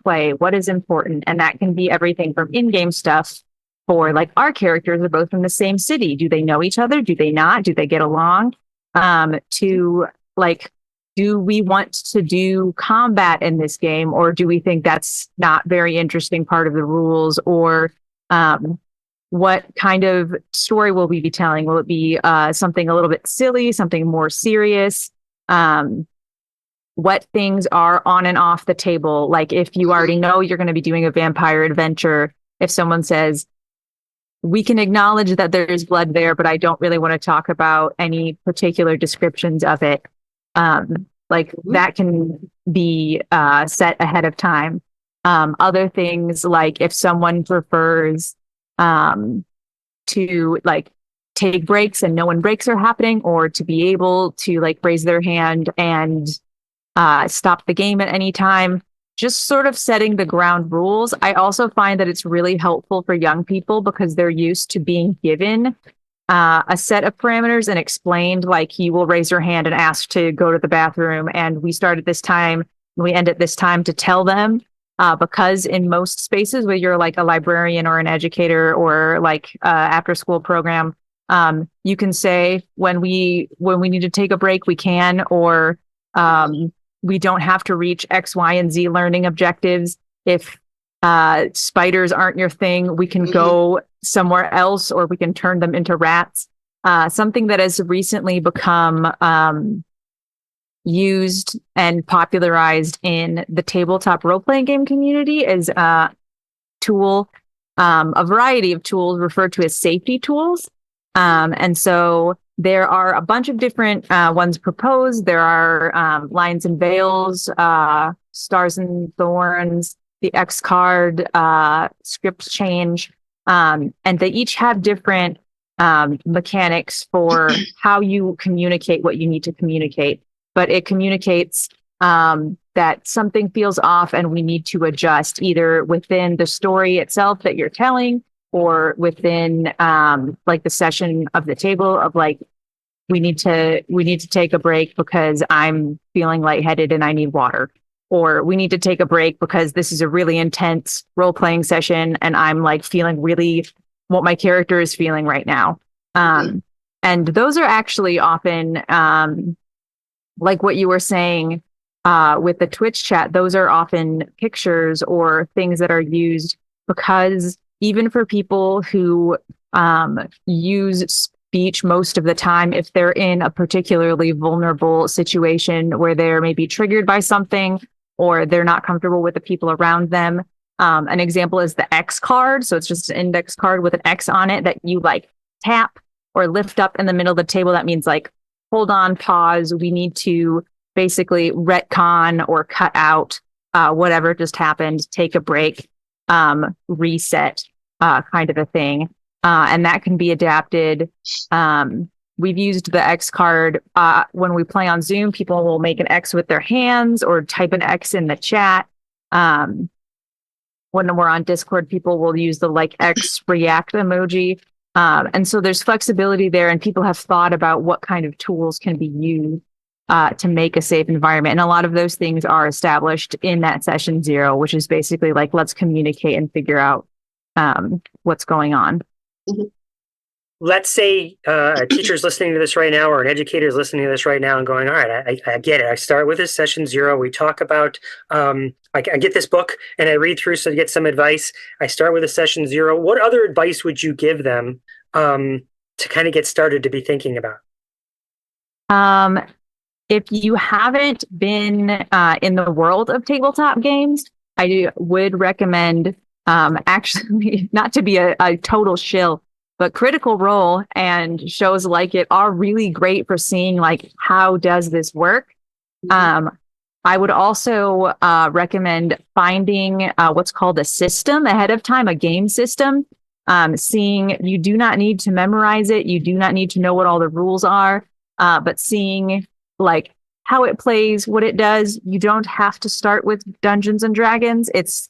play? What is important? And that can be everything from in-game stuff for like our characters are both from the same city. Do they know each other? Do they not? Do they get along? To like, do we want to do combat in this game, or do we think that's not very interesting part of the rules? Or what kind of story will we be telling? Will it be something a little bit silly, something more serious? What things are on and off the table? Like if you already know you're going to be doing a vampire adventure, if someone says, we can acknowledge that there's blood there, but I don't really want to talk about any particular descriptions of it. That can be set ahead of time. Other things like if someone prefers to like take breaks and know when breaks are happening, or to be able to like raise their hand and stop the game at any time, just sort of setting the ground rules. I also find that it's really helpful for young people because they're used to being given a set of parameters and explained, like you will raise your hand and ask to go to the bathroom, and we start at this time, we end at this time, to tell them. Because in most spaces where you're like a librarian or an educator or like after school program, you can say when we need to take a break, we can, or we don't have to reach X, Y, and Z learning objectives. If spiders aren't your thing, we can go somewhere else, or we can turn them into rats. Something that has recently become used and popularized in the tabletop role-playing game community is a tool, a variety of tools referred to as safety tools. And so there are a bunch of different ones proposed. There are Lines and Veils, Stars and Thorns, the X card, Script Change, and they each have different mechanics for how you communicate what you need to communicate. But it communicates that something feels off and we need to adjust either within the story itself that you're telling, or within like the session of the table of like, we need to take a break because I'm feeling lightheaded and I need water. Or we need to take a break because this is a really intense role-playing session and I'm like feeling really what my character is feeling right now. And those are actually often like what you were saying with the Twitch chat, those are often pictures or things that are used because even for people who use speech most of the time, if they're in a particularly vulnerable situation where they're maybe triggered by something or they're not comfortable with the people around them. An example is the X card. So it's just an index card with an X on it that you like tap or lift up in the middle of the table. That means like, hold on, pause. We need to basically retcon or cut out whatever just happened, take a break, reset, kind of a thing. And that can be adapted. We've used the X card when we play on Zoom. People will make an X with their hands or type an X in the chat. When we're on Discord, people will use the like X react emoji. And so there's flexibility there, and people have thought about what kind of tools can be used to make a safe environment. And a lot of those things are established in that session 0, which is basically like, let's communicate and figure out what's going on. Let's say a teacher's listening to this right now, or an educator is listening to this right now and going, all right, I get it. I start with this session 0. We talk about, I get this book and I read through so to get some advice. I start with a session 0. What other advice would you give them to kind of get started to be thinking about? If you haven't been in the world of tabletop games, I would recommend actually not to be a total shill, but Critical Role and shows like it are really great for seeing like, how does this work? I would also recommend finding what's called a system ahead of time, a game system. Seeing you do not need to memorize it. You do not need to know what all the rules are, but seeing like how it plays, what it does. You don't have to start with Dungeons and Dragons. It's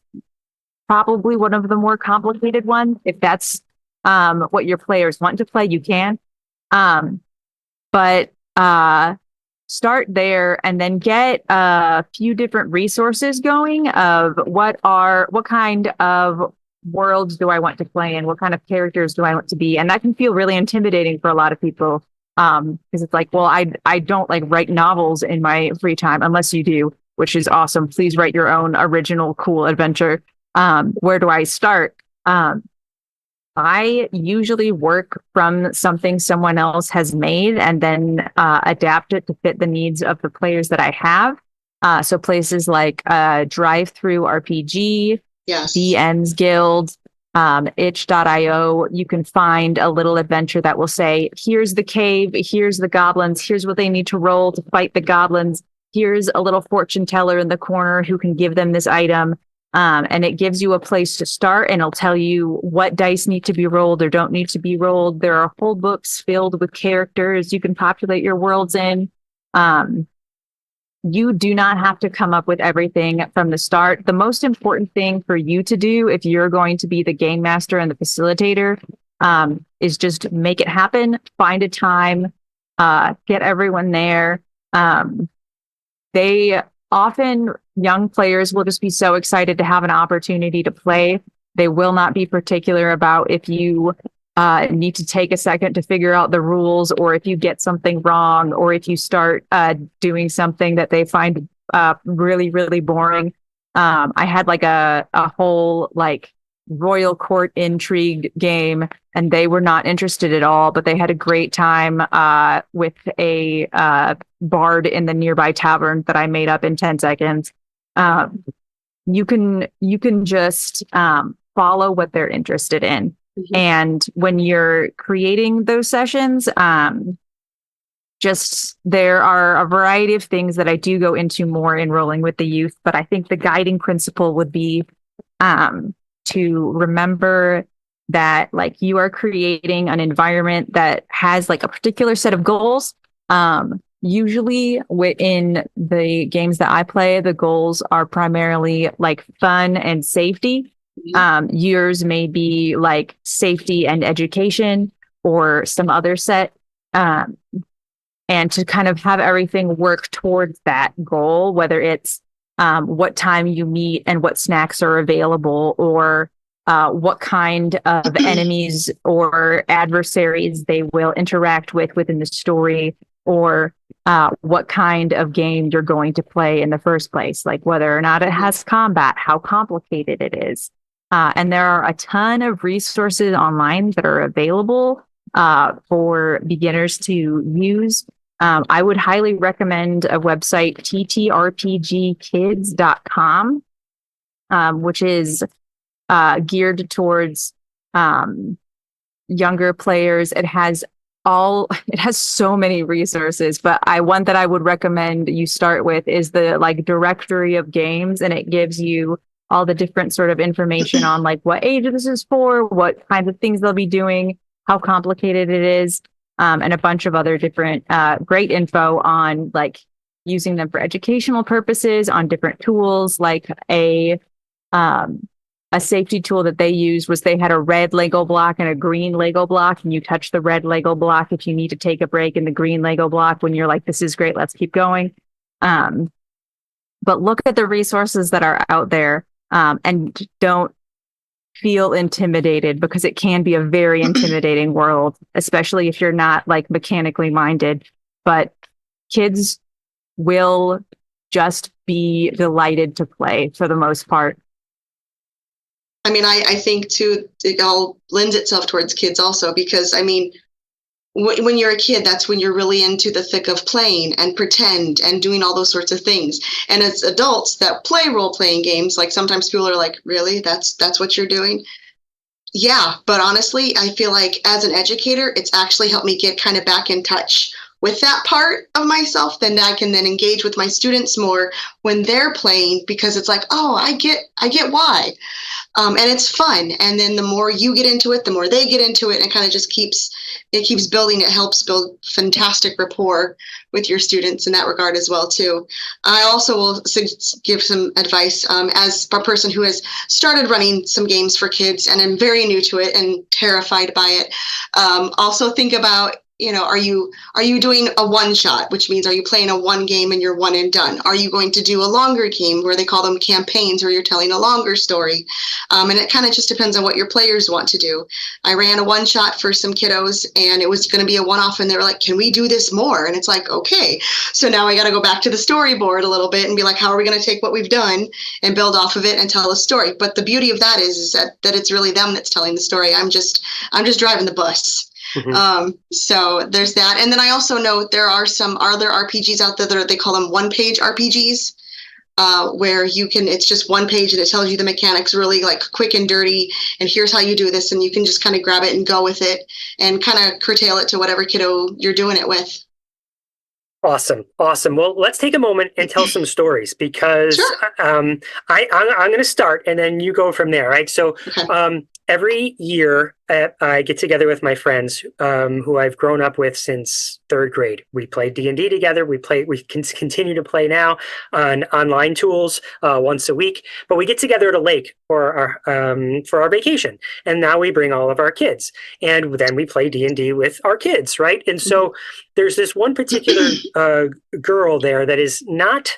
probably one of the more complicated ones. If that's what your players want to play, you can. But start there and then get a few different resources going of what kind of worlds do I want to play in? What kind of characters do I want to be? And that can feel really intimidating for a lot of people. Because it's like, well, I don't like write novels in my free time unless you do, which is awesome. Please write your own original cool adventure. Where do I start? I usually work from something someone else has made and then adapt it to fit the needs of the players that I have. So places like Drive-Through RPG, Yes. DN's Guild, itch.io, you can find a little adventure that will say, here's the cave, here's the goblins, here's what they need to roll to fight the goblins. Here's a little fortune teller in the corner who can give them this item. And it gives you a place to start, and it'll tell you what dice need to be rolled or don't need to be rolled. There are whole books filled with characters you can populate your worlds in. You do not have to come up with everything from the start. The most important thing for you to do if you're going to be the game master and the facilitator is just make it happen, find a time, get everyone there. Young players will just be so excited to have an opportunity to play. They will not be particular about if you need to take a second to figure out the rules, or if you get something wrong, or if you start doing something that they find really, really boring. I had like a whole like royal court intrigue game, and they were not interested at all, but they had a great time with a bard in the nearby tavern that I made up in 10 seconds. You can just follow what they're interested in. Mm-hmm. And when you're creating those sessions, there are a variety of things that I do go into more in Rolling with the Youth, but I think the guiding principle would be to remember that like you are creating an environment that has like a particular set of goals. Usually within the games that I play, the goals are primarily like fun and safety. Yours may be like safety and education or some other set. And to kind of have everything work towards that goal, whether it's what time you meet and what snacks are available, or what kind of enemies or adversaries they will interact with within the story, or what kind of game you're going to play in the first place, like whether or not it has combat, how complicated it is. And there are a ton of resources online that are available for beginners to use. I would highly recommend a website, TTRPGkids.com, which is geared towards younger players. It has so many resources, but one that I would recommend you start with is the like directory of games, and it gives you all the different sort of information on like what age this is for, what kinds of things they'll be doing, how complicated it is, and a bunch of other different great info on like using them for educational purposes, on different tools. Like a safety tool that they used was they had a red Lego block and a green Lego block, and you touch the red Lego block if you need to take a break, and the green Lego block when you're like, this is great, let's keep going. But look at the resources that are out there, and don't feel intimidated, because it can be a very intimidating world, especially if you're not like mechanically minded. But kids will just be delighted to play for the most part. I mean, I think too, it all lends itself towards kids also, because I mean, when you're a kid, that's when you're really into the thick of playing and pretend and doing all those sorts of things. And as adults that play role-playing games, like sometimes people are like, really? That's what you're doing? Yeah, but honestly, I feel like as an educator, it's actually helped me get kind of back in touch with that part of myself. Then I can then engage with my students more when they're playing, because it's like, oh, I get why. And it's fun. And then the more you get into it, the more they get into it, and it kind of just keeps building. It helps build fantastic rapport with your students in that regard as well too. I also will give some advice as a person who has started running some games for kids, and I'm very new to it and terrified by it. Also think about are you doing a one shot, which means are you playing a one game and you're one and done? Are you going to do a longer game where they call them campaigns, where you're telling a longer story? And it kind of just depends on what your players want to do. I ran a one shot for some kiddos, and it was going to be a one-off, and they were like, can we do this more? And it's like, okay. So now I got to go back to the storyboard a little bit and be like, how are we going to take what we've done and build off of it and tell a story? But the beauty of that is that it's really them that's telling the story. I'm just driving the bus. Mm-hmm. So there's that. And then I also know there are some other RPGs out there that they call them one-page RPGs, where it's just one page and it tells you the mechanics really like quick and dirty, and here's how you do this, and you can just kind of grab it and go with it and kind of curtail it to whatever kiddo you're doing it with. Awesome. Well, let's take a moment and tell some stories, because sure. I'm going to start and then you go from there, right? So okay. Every year I get together with my friends who I've grown up with since third grade. We play D&D together. We continue to play now on online tools once a week, but we get together at a lake for our vacation. And now we bring all of our kids, and then we play D&D with our kids, right? And so there's this one particular girl there that is not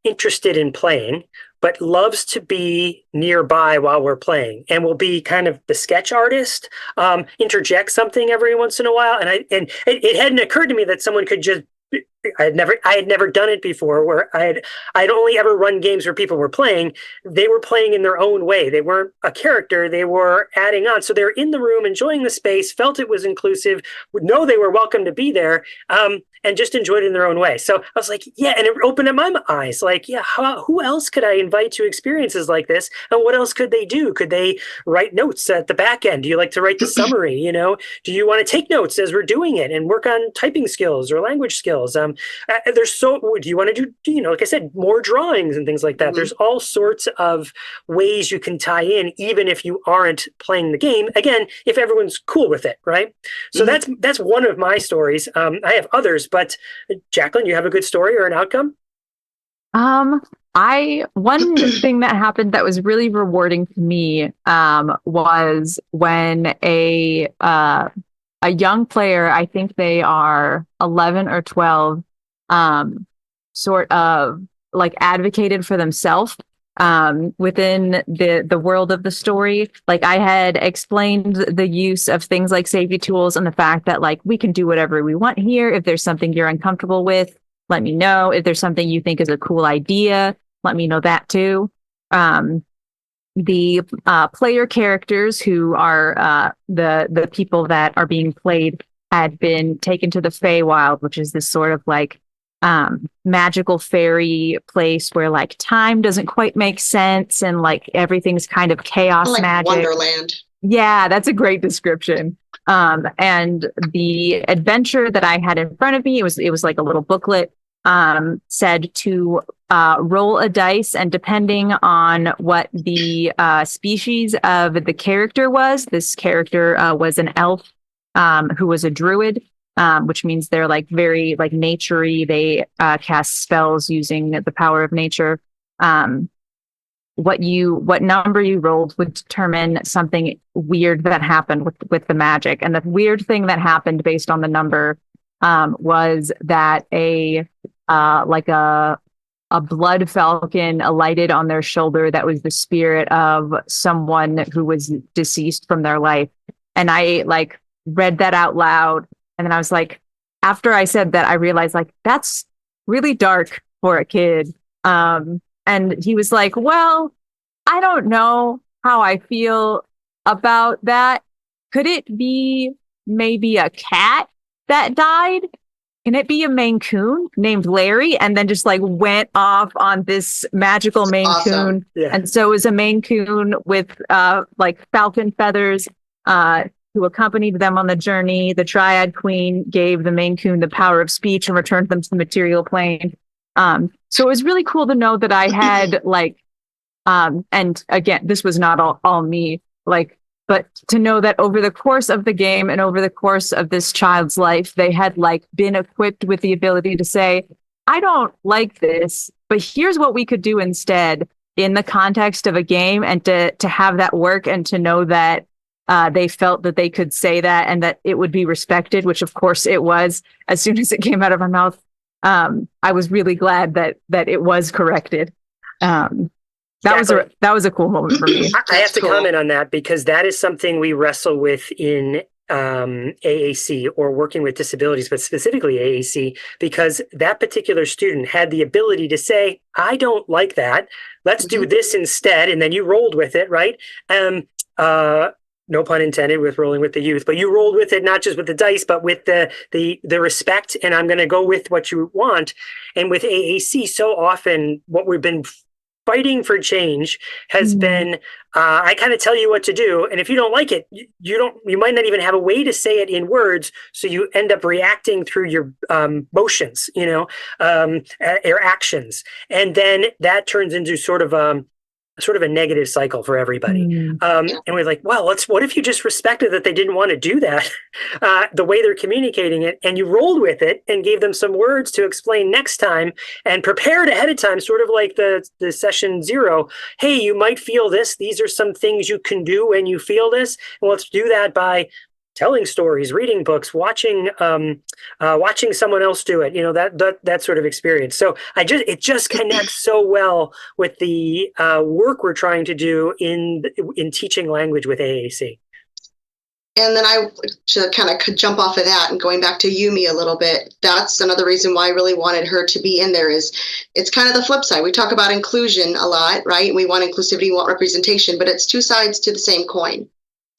interested in playing, but loves to be nearby while we're playing, and will be kind of the sketch artist, interject something every once in a while. And it hadn't occurred to me that someone could just, I had never done it before, where I'd only ever run games where people were playing. They were playing in their own way. They weren't a character. They were adding on. So they're in the room, enjoying the space, felt it was inclusive, would know they were welcome to be there, and just enjoyed it in their own way. So I was like, yeah, and it opened up my eyes. Like, yeah, who else could I invite to experiences like this? And what else could they do? Could they write notes at the back end? Do you like to write the summary? Do you want to take notes as we're doing it and work on typing skills or language skills? Do you want to do, like I said, more drawings and things like that? Mm-hmm. There's all sorts of ways you can tie in, even if you aren't playing the game. Again, if everyone's cool with it, right? So mm-hmm. that's one of my stories. I have others, but Jaclyn, you have a good story or an outcome? One thing that happened that was really rewarding to me was when a young player, I think they are 11 or 12, sort of like advocated for themselves within the world of the story. Like, I had explained the use of things like safety tools and the fact that like we can do whatever we want here. If there's something you're uncomfortable with, let me know. If there's something you think is a cool idea, let me know that too. The player characters, who are the people that are being played, had been taken to the Feywild, which is this sort of like magical fairy place where like time doesn't quite make sense and like everything's kind of chaos, like magic. Wonderland. Yeah, that's a great description. And the adventure that I had in front of me, it was like a little booklet, said to roll a dice, and depending on what the species of the character was, this character was an elf who was a druid, which means they're like very like nature-y. They cast spells using the power of nature. What number you rolled would determine something weird that happened with the magic. And the weird thing that happened based on the number was that a blood falcon alighted on their shoulder that was the spirit of someone who was deceased from their life. And I like read that out loud. And then I was like, after I said that, I realized like, that's really dark for a kid. And he was like, well, I don't know how I feel about that. Could it be maybe a cat that died? Can it be a Maine Coon named Larry? And then just like went off on this magical Maine Coon. Yeah. And so it was a Maine Coon with like falcon feathers who accompanied them on the journey. The Dryad Queen gave the Maine Coon the power of speech and returned them to the material plane. So it was really cool to know that I had like, and again, this was not all me, like, but to know that over the course of the game and over the course of this child's life, they had like been equipped with the ability to say, I don't like this, but here's what we could do instead in the context of a game, and to have that work, and to know that they felt that they could say that and that it would be respected, which of course it was. As soon as it came out of our mouth, I was really glad that it was corrected. That was a cool moment for me. I have to comment on that because that is something we wrestle with in AAC or working with disabilities, but specifically AAC, because that particular student had the ability to say, I don't like that. Let's do this instead. And then you rolled with it, right? No pun intended with rolling with the youth, but you rolled with it, not just with the dice, but with the respect. And I'm going to go with what you want. And with AAC, so often what we've been fighting for change has been, I kind of tell you what to do. And if you don't like it, you might not even have a way to say it in words. So you end up reacting through your motions, your actions. And then that turns into sort of a negative cycle for everybody. And we're like, well, what if you just respected that they didn't want to do that, the way they're communicating it, and you rolled with it and gave them some words to explain next time and prepared ahead of time, sort of like the session 0. Hey, you might feel this. These are some things you can do when you feel this. And let's do that by telling stories, reading books, watching someone else do it, that sort of experience. So it just connects so well with the work we're trying to do in teaching language with AAC. And then I should kind of jump off of that and going back to Yumi a little bit. That's another reason why I really wanted her to be in there is it's kind of the flip side. We talk about inclusion a lot, right? We want inclusivity, we want representation, but it's two sides to the same coin.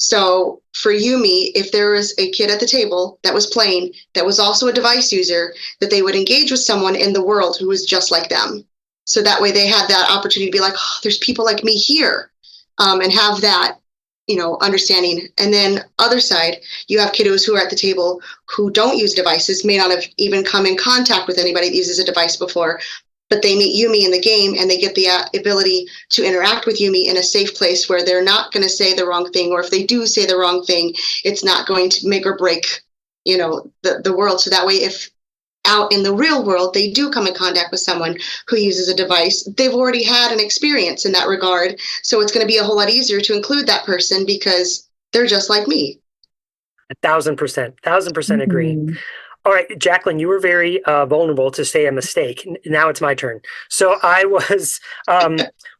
So for Yumi, if there was a kid at the table that was playing, that was also a device user, that they would engage with someone in the world who was just like them. So that way they had that opportunity to be like, oh, there's people like me here, and have that, understanding. And then other side, you have kiddos who are at the table who don't use devices, may not have even come in contact with anybody that uses a device before, but they meet Yumi in the game and they get the ability to interact with Yumi in a safe place where they're not going to say the wrong thing, or if they do say the wrong thing, it's not going to make or break, the world. So that way, if out in the real world, they do come in contact with someone who uses a device, they've already had an experience in that regard. So it's going to be a whole lot easier to include that person because they're just like me. 1,000% agree. All right, Jaclyn, you were very vulnerable to say a mistake. Now it's my turn. So I was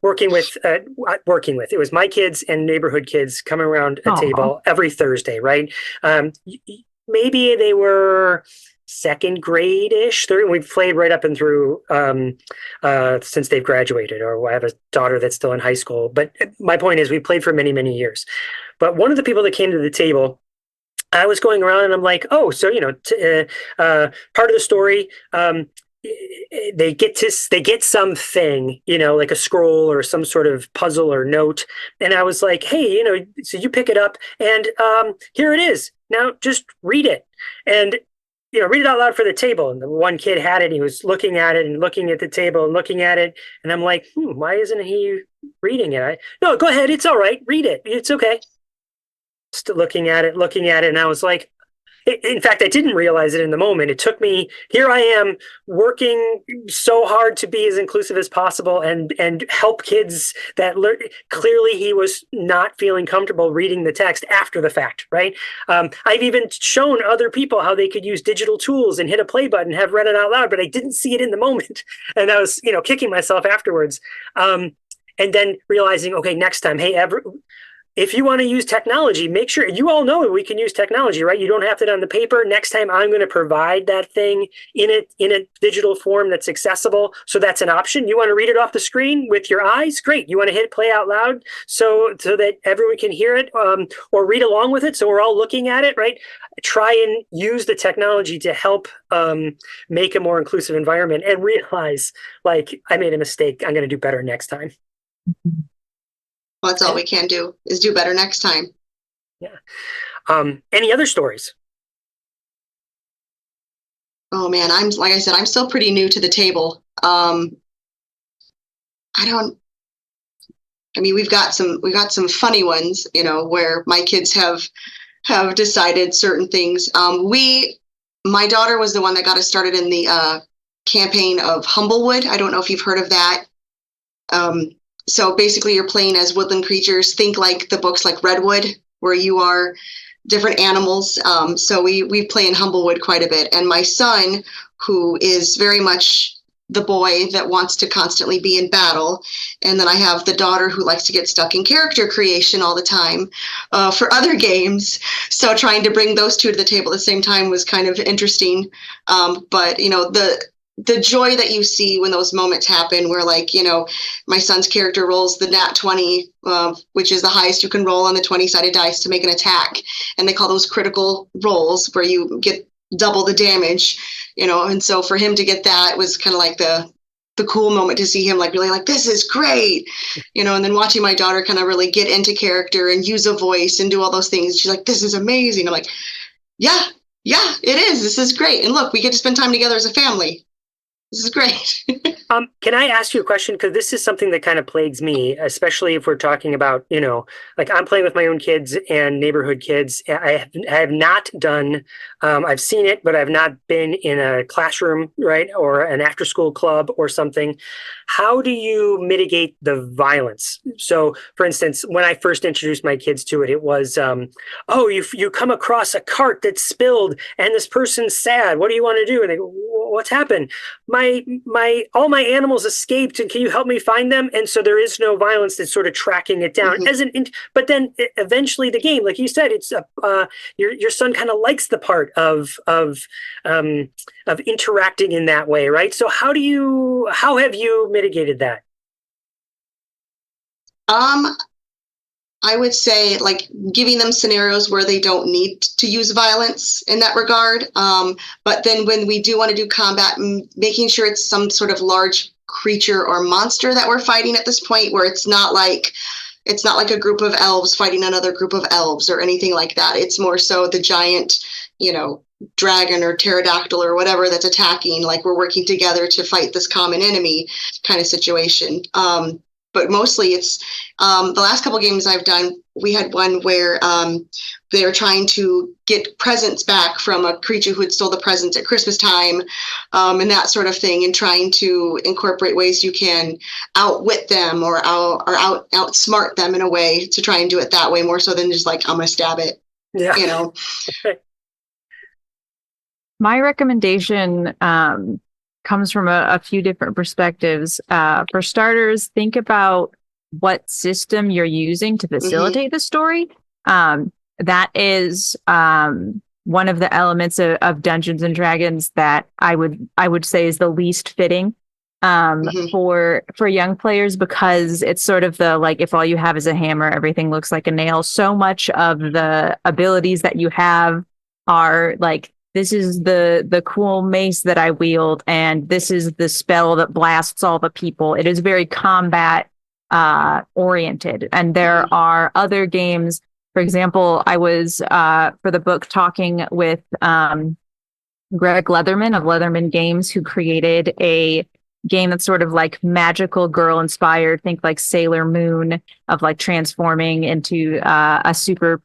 working with, it was my kids and neighborhood kids coming around a table every Thursday, right? Maybe they were second grade-ish. We've played right up and through since they've graduated, or I have a daughter that's still in high school. But my point is we played for many, many years. But one of the people that came to the table, I was going around and I'm like, oh, so, part of the story, they get something, like a scroll or some sort of puzzle or note. And I was like, hey, so you pick it up and here it is. Now just read it and, read it out loud for the table. And the one kid had it. And he was looking at it and looking at the table and looking at it. And I'm like, why isn't he reading it? No, go ahead. It's all right. Read it. It's okay. Still looking at it, and I was like, in fact, I didn't realize it in the moment. It took me, here I am working so hard to be as inclusive as possible and help kids that clearly he was not feeling comfortable reading the text after the fact, right? I've even shown other people how they could use digital tools and hit a play button, have read it out loud, but I didn't see it in the moment. And I was, kicking myself afterwards. And then realizing, okay, next time, hey, if you want to use technology, make sure you all know we can use technology, right? You don't have it on the paper. Next time I'm going to provide that thing in a digital form that's accessible. So that's an option. You want to read it off the screen with your eyes? Great. You want to hit play out loud so that everyone can hear it, or read along with it. So we're all looking at it, right? Try and use the technology to help make a more inclusive environment and realize, like, I made a mistake. I'm going to do better next time. Well, that's all we can do is do better next time. Yeah. Any other stories? Oh man, like I said, I'm still pretty new to the table. We've got some funny ones, where my kids have decided certain things. My daughter was the one that got us started in the campaign of Humblewood. I don't know if you've heard of that. So basically you're playing as woodland creatures. Think like the books like Redwood where you are different animals. So we play in Humblewood quite a bit. And my son, who is very much the boy that wants to constantly be in battle. And then I have the daughter who likes to get stuck in character creation all the time for other games. So trying to bring those two to the table at the same time was kind of interesting. But, you know, the joy that you see when those moments happen where, like, you know, my son's character rolls the nat 20, which is the highest you can roll on the 20-sided dice to make an attack. And they call those critical rolls, where you get double the damage, you know. And so for him to get that was kind of like the cool moment, to see him like really like, this is great, you know. And then watching my daughter kind of really get into character and use a voice and do all those things. She's like, this is amazing. I'm like, yeah, it is. This is great. And look, we get to spend time together as a family. This is great. Can I ask you a question? Because this is something that kind of plagues me, especially if we're talking about, you know, like I'm playing with my own kids and neighborhood kids. I have not done, I've seen it, but I've not been in a classroom, right? Or an after school club or something. How do you mitigate the violence? So, for instance, when I first introduced my kids to it, it was, oh, you come across a cart that's spilled and this person's sad. What do you want to do? And they go, what's happened? All my animals escaped, and can you help me find them? And so there is no violence that's sort of tracking it down. But then eventually the game, like you said, it's your son kind of likes the part of interacting in that way, right? So how have you mitigated that? I would say, like, giving them scenarios where they don't need to use violence in that regard. But then when we do want to do combat, making sure it's some sort of large creature or monster that we're fighting at this point, where it's not like a group of elves fighting another group of elves or anything like that. It's more so the giant, you know, dragon or pterodactyl or whatever that's attacking, like we're working together to fight this common enemy kind of situation. But mostly it's the last couple games I've done, we had one where they were trying to get presents back from a creature who had stole the presents at Christmas time, and that sort of thing, and trying to incorporate ways you can outwit them or outsmart them in a way to try and do it that way, more so than just like, I'm going to stab it, yeah. You know. My recommendation comes from a few different perspectives. For starters, think about what system you're using to facilitate the story. That is one of the elements of Dungeons and Dragons that I would say is the least fitting for young players, because it's sort of the, like, if all you have is a hammer, everything looks like a nail. So much of the abilities that you have are like, this is the cool mace that I wield, and this is the spell that blasts all the people. It is very combat oriented. And there are other games. For example, I was for the book talking with Greg Leatherman of Leatherman Games, who created a game that's sort of like magical girl inspired. Think like Sailor Moon, of like transforming into a super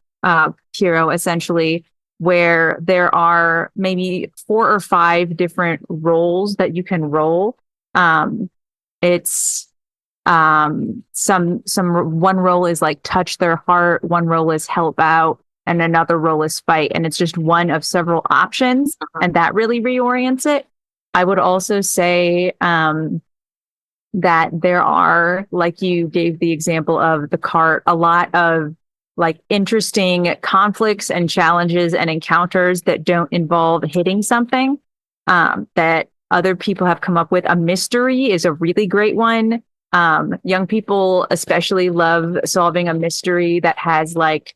hero, essentially, where there are maybe 4 or 5 different roles that you can roll. It's one role is like touch their heart, one role is help out, and another role is fight. And it's just one of several options, and that really reorients it. I would also say that there are, like you gave the example of the cart, a lot of like interesting conflicts and challenges and encounters that don't involve hitting something, that other people have come up with. A mystery is a really great one. Young people especially love solving a mystery that has like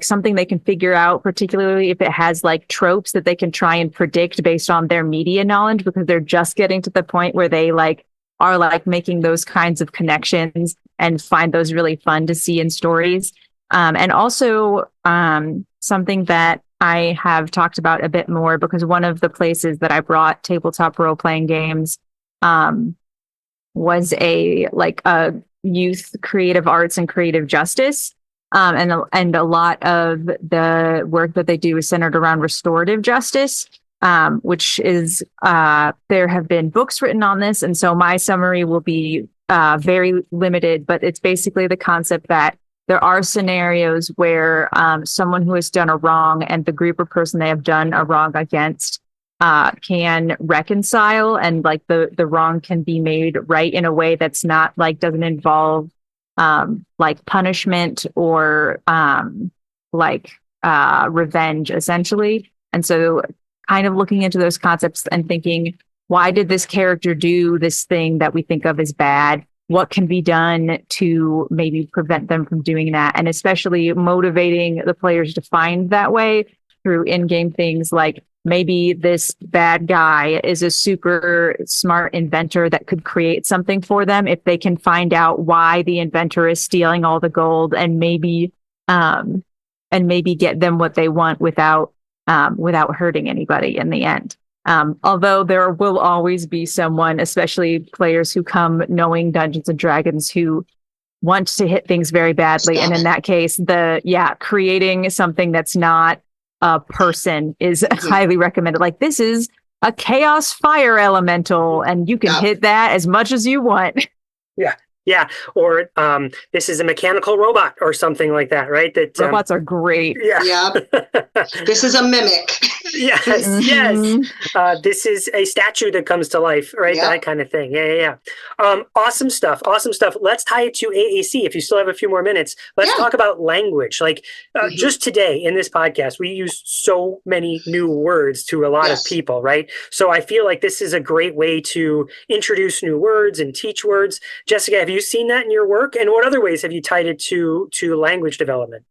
something they can figure out, particularly if it has like tropes that they can try and predict based on their media knowledge, because they're just getting to the point where they like are like making those kinds of connections and find those really fun to see in stories. And also something that I have talked about a bit more, because one of the places that I brought tabletop role-playing games was a youth creative arts and creative justice. And a lot of the work that they do is centered around restorative justice, which is, there have been books written on this. And so my summary will be very limited, but it's basically the concept that there are scenarios where someone who has done a wrong and the group or person they have done a wrong against can reconcile, and like the wrong can be made right in a way that's not like doesn't involve like punishment or revenge, essentially. And so kind of looking into those concepts and thinking, why did this character do this thing that we think of as bad? What can be done to maybe prevent them from doing that? And especially motivating the players to find that way through in-game things like maybe this bad guy is a super smart inventor that could create something for them if they can find out why the inventor is stealing all the gold, and maybe get them what they want without hurting anybody in the end. Although there will always be someone, especially players who come knowing Dungeons and Dragons, who want to hit things very badly. And in that case, creating something that's not a person is highly recommended. Like, this is a chaos fire elemental, and you can hit that as much as you want. Yeah. Yeah, or this is a mechanical robot or something like that, right? That robots are great. Yeah. This is a mimic. Yes, yes. This is a statue that comes to life, right? Yep. That kind of thing. Yeah. Awesome stuff. Awesome stuff. Let's tie it to AAC. If you still have a few more minutes, let's talk about language. Like just today in this podcast, we use so many new words to a lot of people, right? So I feel like this is a great way to introduce new words and teach words. Jessica, have you seen that in your work? And what other ways have you tied it to language development?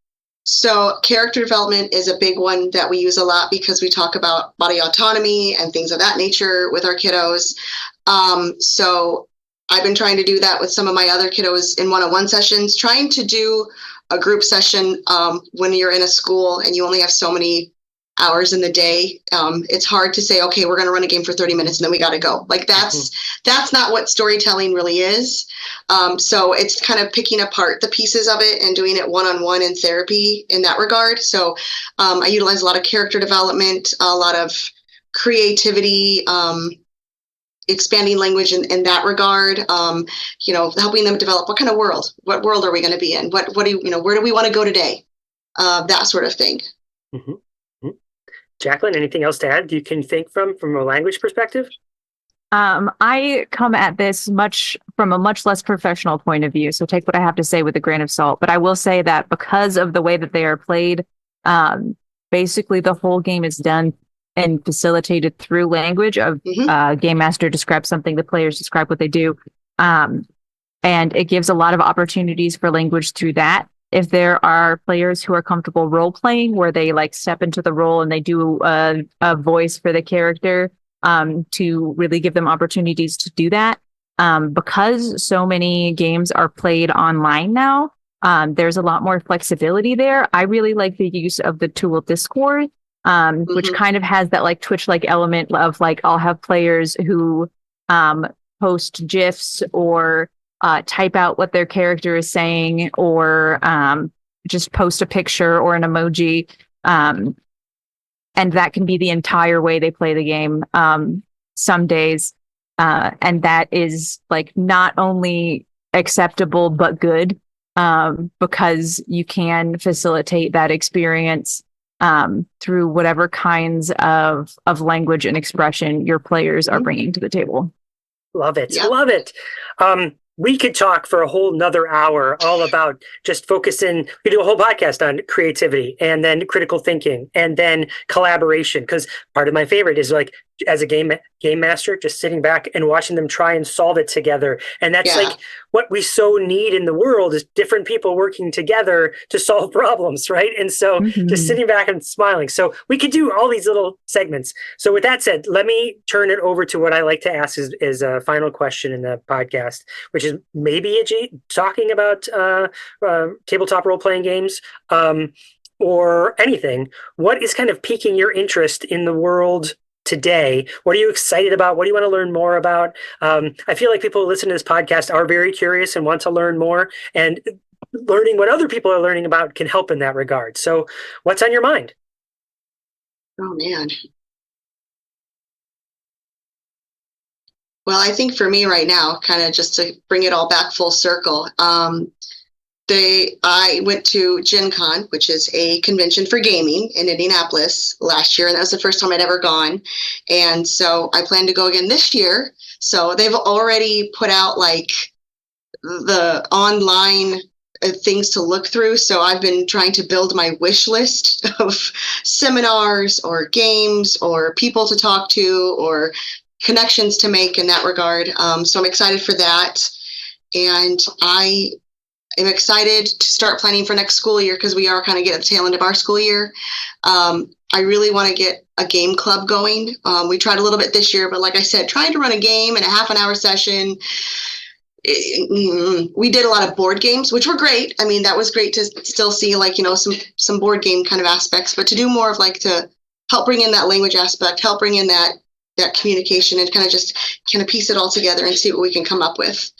So character development is a big one that we use a lot because we talk about body autonomy and things of that nature with our kiddos. So I've been trying to do that with some of my other kiddos in one-on-one sessions, trying to do a group session when you're in a school and you only have so many hours in the day. It's hard to say, okay, we're going to run a game for 30 minutes and then we got to go. Like that's not what storytelling really is. So it's kind of picking apart the pieces of it and doing it one-on-one in therapy in that regard. So I utilize a lot of character development, a lot of creativity, expanding language in that regard, helping them develop what kind of world, what world are we going to be in? What do where do we want to go today? That sort of thing. Mm-hmm. Jaclyn, anything else to add you can think from a language perspective? I come at this from a much less professional point of view, so take what I have to say with a grain of salt. But I will say that because of the way that they are played, basically the whole game is done and facilitated through language of game master describes something, the players describe what they do. And it gives a lot of opportunities for language through that. If there are players who are comfortable role playing, where they like step into the role and they do a voice for the character, to really give them opportunities to do that. Because so many games are played online now, there's a lot more flexibility there. I really like the use of the tool Discord, which kind of has that like Twitch-like element of like, I'll have players who post GIFs or type out what their character is saying, or just post a picture or an emoji. And that can be the entire way they play the game some days. And that is like not only acceptable, but good, because you can facilitate that experience through whatever kinds of language and expression your players are bringing to the table. Love it. Yep. Love it. We could talk for a whole nother hour all about just focusing. We do a whole podcast on creativity and then critical thinking and then collaboration. Because part of my favorite is like, as a game master, just sitting back and watching them try and solve it together. And that's like what we so need in the world is different people working together to solve problems, right? And so just sitting back and smiling. So we could do all these little segments. So with that said, let me turn it over to what I like to ask is a final question in the podcast, which is maybe talking about tabletop role-playing games, or anything. What is kind of piquing your interest in the world today? What are you excited about? What do you want to learn more about? I feel like people who listen to this podcast are very curious and want to learn more, and learning what other people are learning about can help in that regard. So what's on your mind? Oh, man. Well, I think for me right now, kind of just to bring it all back full circle, I went to Gen Con, which is a convention for gaming in Indianapolis last year, and that was the first time I'd ever gone. And so I plan to go again this year. So they've already put out like the online things to look through. So I've been trying to build my wish list of seminars or games or people to talk to or connections to make in that regard. So I'm excited for that. And I am excited to start planning for next school year because we are kind of getting at the tail end of our school year. I really want to get a game club going. We tried a little bit this year, but like I said, trying to run a game in a half an hour session, we did a lot of board games, which were great. I mean, that was great to still see like, some board game kind of aspects, but to do more of like to help bring in that language aspect, help bring in that communication and kind of piece it all together and see what we can come up with.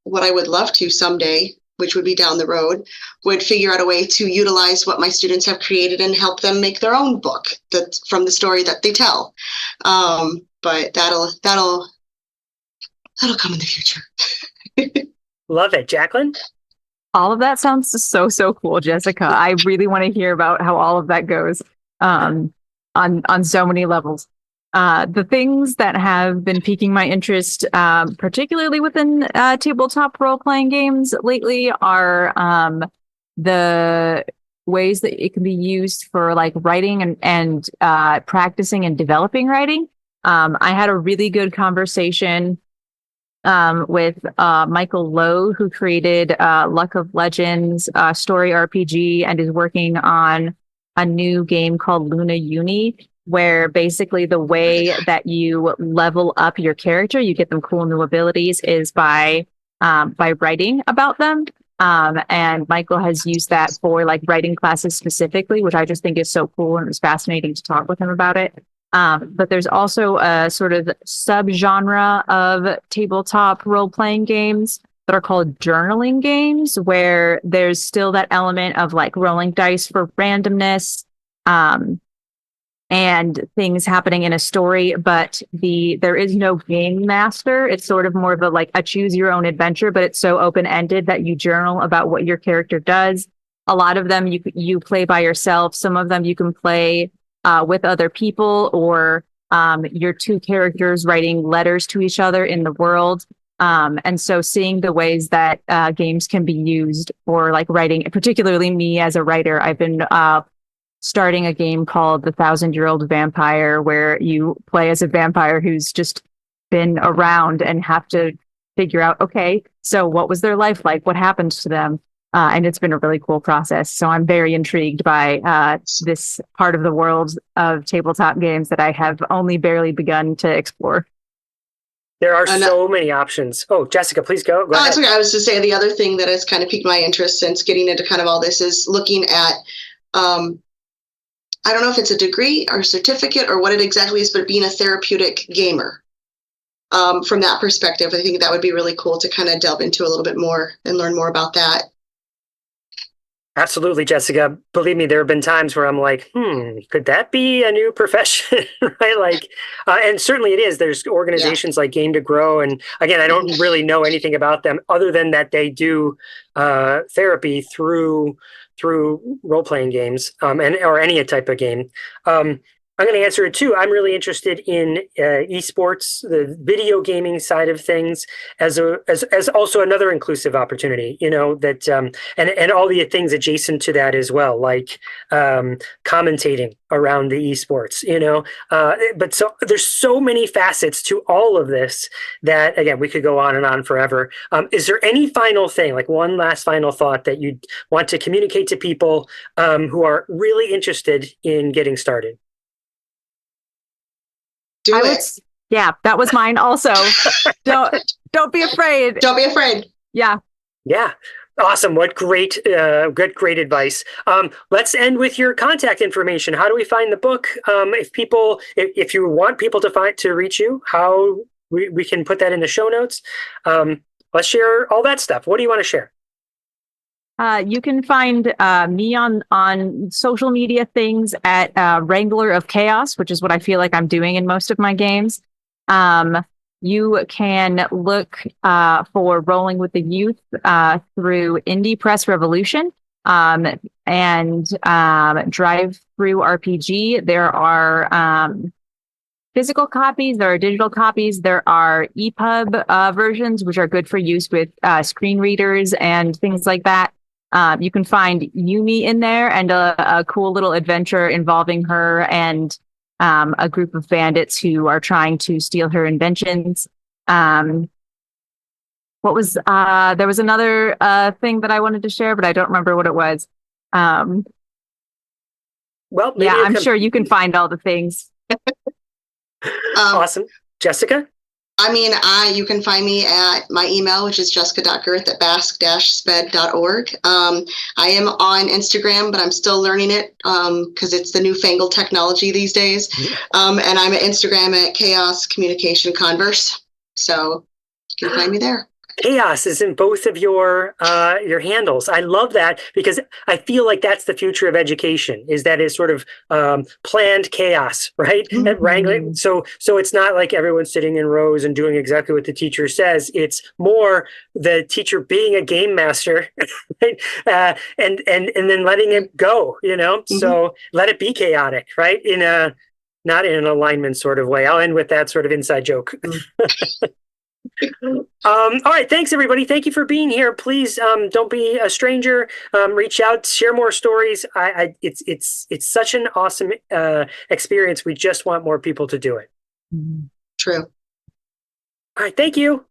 What I would love to someday, which would be down the road, would figure out a way to utilize what my students have created and help them make their own book that's from the story that they tell. But that'll come in the future. Love it. Jaclyn? All of that sounds so cool, Jessica. I really want to hear about how all of that goes on so many levels. The things that have been piquing my interest, particularly within tabletop role-playing games lately, are the ways that it can be used for like writing and practicing and developing writing. I had a really good conversation with Michael Lowe, who created Luck of Legends story RPG and is working on a new game called Luna Uni, where basically the way that you level up your character, you get them cool new abilities, is by writing about them. And Michael has used that for like writing classes specifically, which I just think is so cool, and it was fascinating to talk with him about it. But there's also a sort of subgenre of tabletop role-playing games that are called journaling games, where there's still that element of like rolling dice for randomness, and things happening in a story, but there is no game master. It's sort of more of a choose your own adventure, but it's so open-ended that you journal about what your character does. A lot of them you play by yourself. Some of them you can play with other people, or your two characters writing letters to each other in the world. And so seeing the ways that games can be used for like writing, particularly me as a writer, I've been starting a game called The 1,000-Year-Old Vampire, where you play as a vampire who's just been around and have to figure out, okay, so what was their life like? What happened to them? And it's been a really cool process. So I'm very intrigued by this part of the world of tabletop games that I have only barely begun to explore. There are so many options. Oh, Jessica, please go ahead. It's okay. I was just saying the other thing that has kind of piqued my interest since getting into kind of all this is looking at I don't know if it's a degree or certificate or what it exactly is, but being a therapeutic gamer. From that perspective, I think that would be really cool to kind of delve into a little bit more and learn more about that. Absolutely, Jessica. Believe me, there have been times where I'm like, could that be a new profession? Right? And certainly it is. There's organizations like Game to Grow. And again, I don't really know anything about them other than that they do therapy through role-playing games or any type of game. I'm going to answer it too. I'm really interested in esports, the video gaming side of things, as also another inclusive opportunity. That and all the things adjacent to that as well, like commentating around the esports. But so there's so many facets to all of this that again we could go on and on forever. Is there any final thing, like one last final thought that you want to communicate to people who are really interested in getting started? Yeah, that was mine also. Don't be afraid. Don't be afraid. Yeah. Yeah. Awesome. What great advice. Let's end with your contact information. How do we find the book? If you want people to reach you, how we can put that in the show notes. Let's share all that stuff. What do you want to share? You can find me on social media things at Wrangler of Chaos, which is what I feel like I'm doing in most of my games. you can look for Rolling with the Youth through Indie Press Revolution and Drive Through RPG. There are physical copies, there are digital copies, there are EPUB versions, which are good for use with screen readers and things like that. You can find Yumi in there and a cool little adventure involving her and a group of bandits who are trying to steal her inventions. There was another thing that I wanted to share, but I don't remember what it was. Well, maybe yeah, I'm sure you can find all the things. Awesome. Jessica? I mean, you can find me at my email, which is jessica.gerth@basque-sped.org. I am on Instagram, but I'm still learning it because it's the newfangled technology these days. And I'm at Instagram at Chaos Communication Converse. So you can find me there. Chaos is in both of your handles. I love that because I feel like that's the future of education. Is that is sort of planned chaos, right? Mm-hmm. And wrangling. So it's not like everyone's sitting in rows and doing exactly what the teacher says. It's more the teacher being a game master, right? And then letting it go. Mm-hmm. So let it be chaotic, right? Not in an alignment sort of way. I'll end with that sort of inside joke. All right, thanks everybody. Thank you for being here. Please don't be a stranger. Reach out, share more stories. It's such an awesome experience. We just want more people to do it. True. All right, thank you.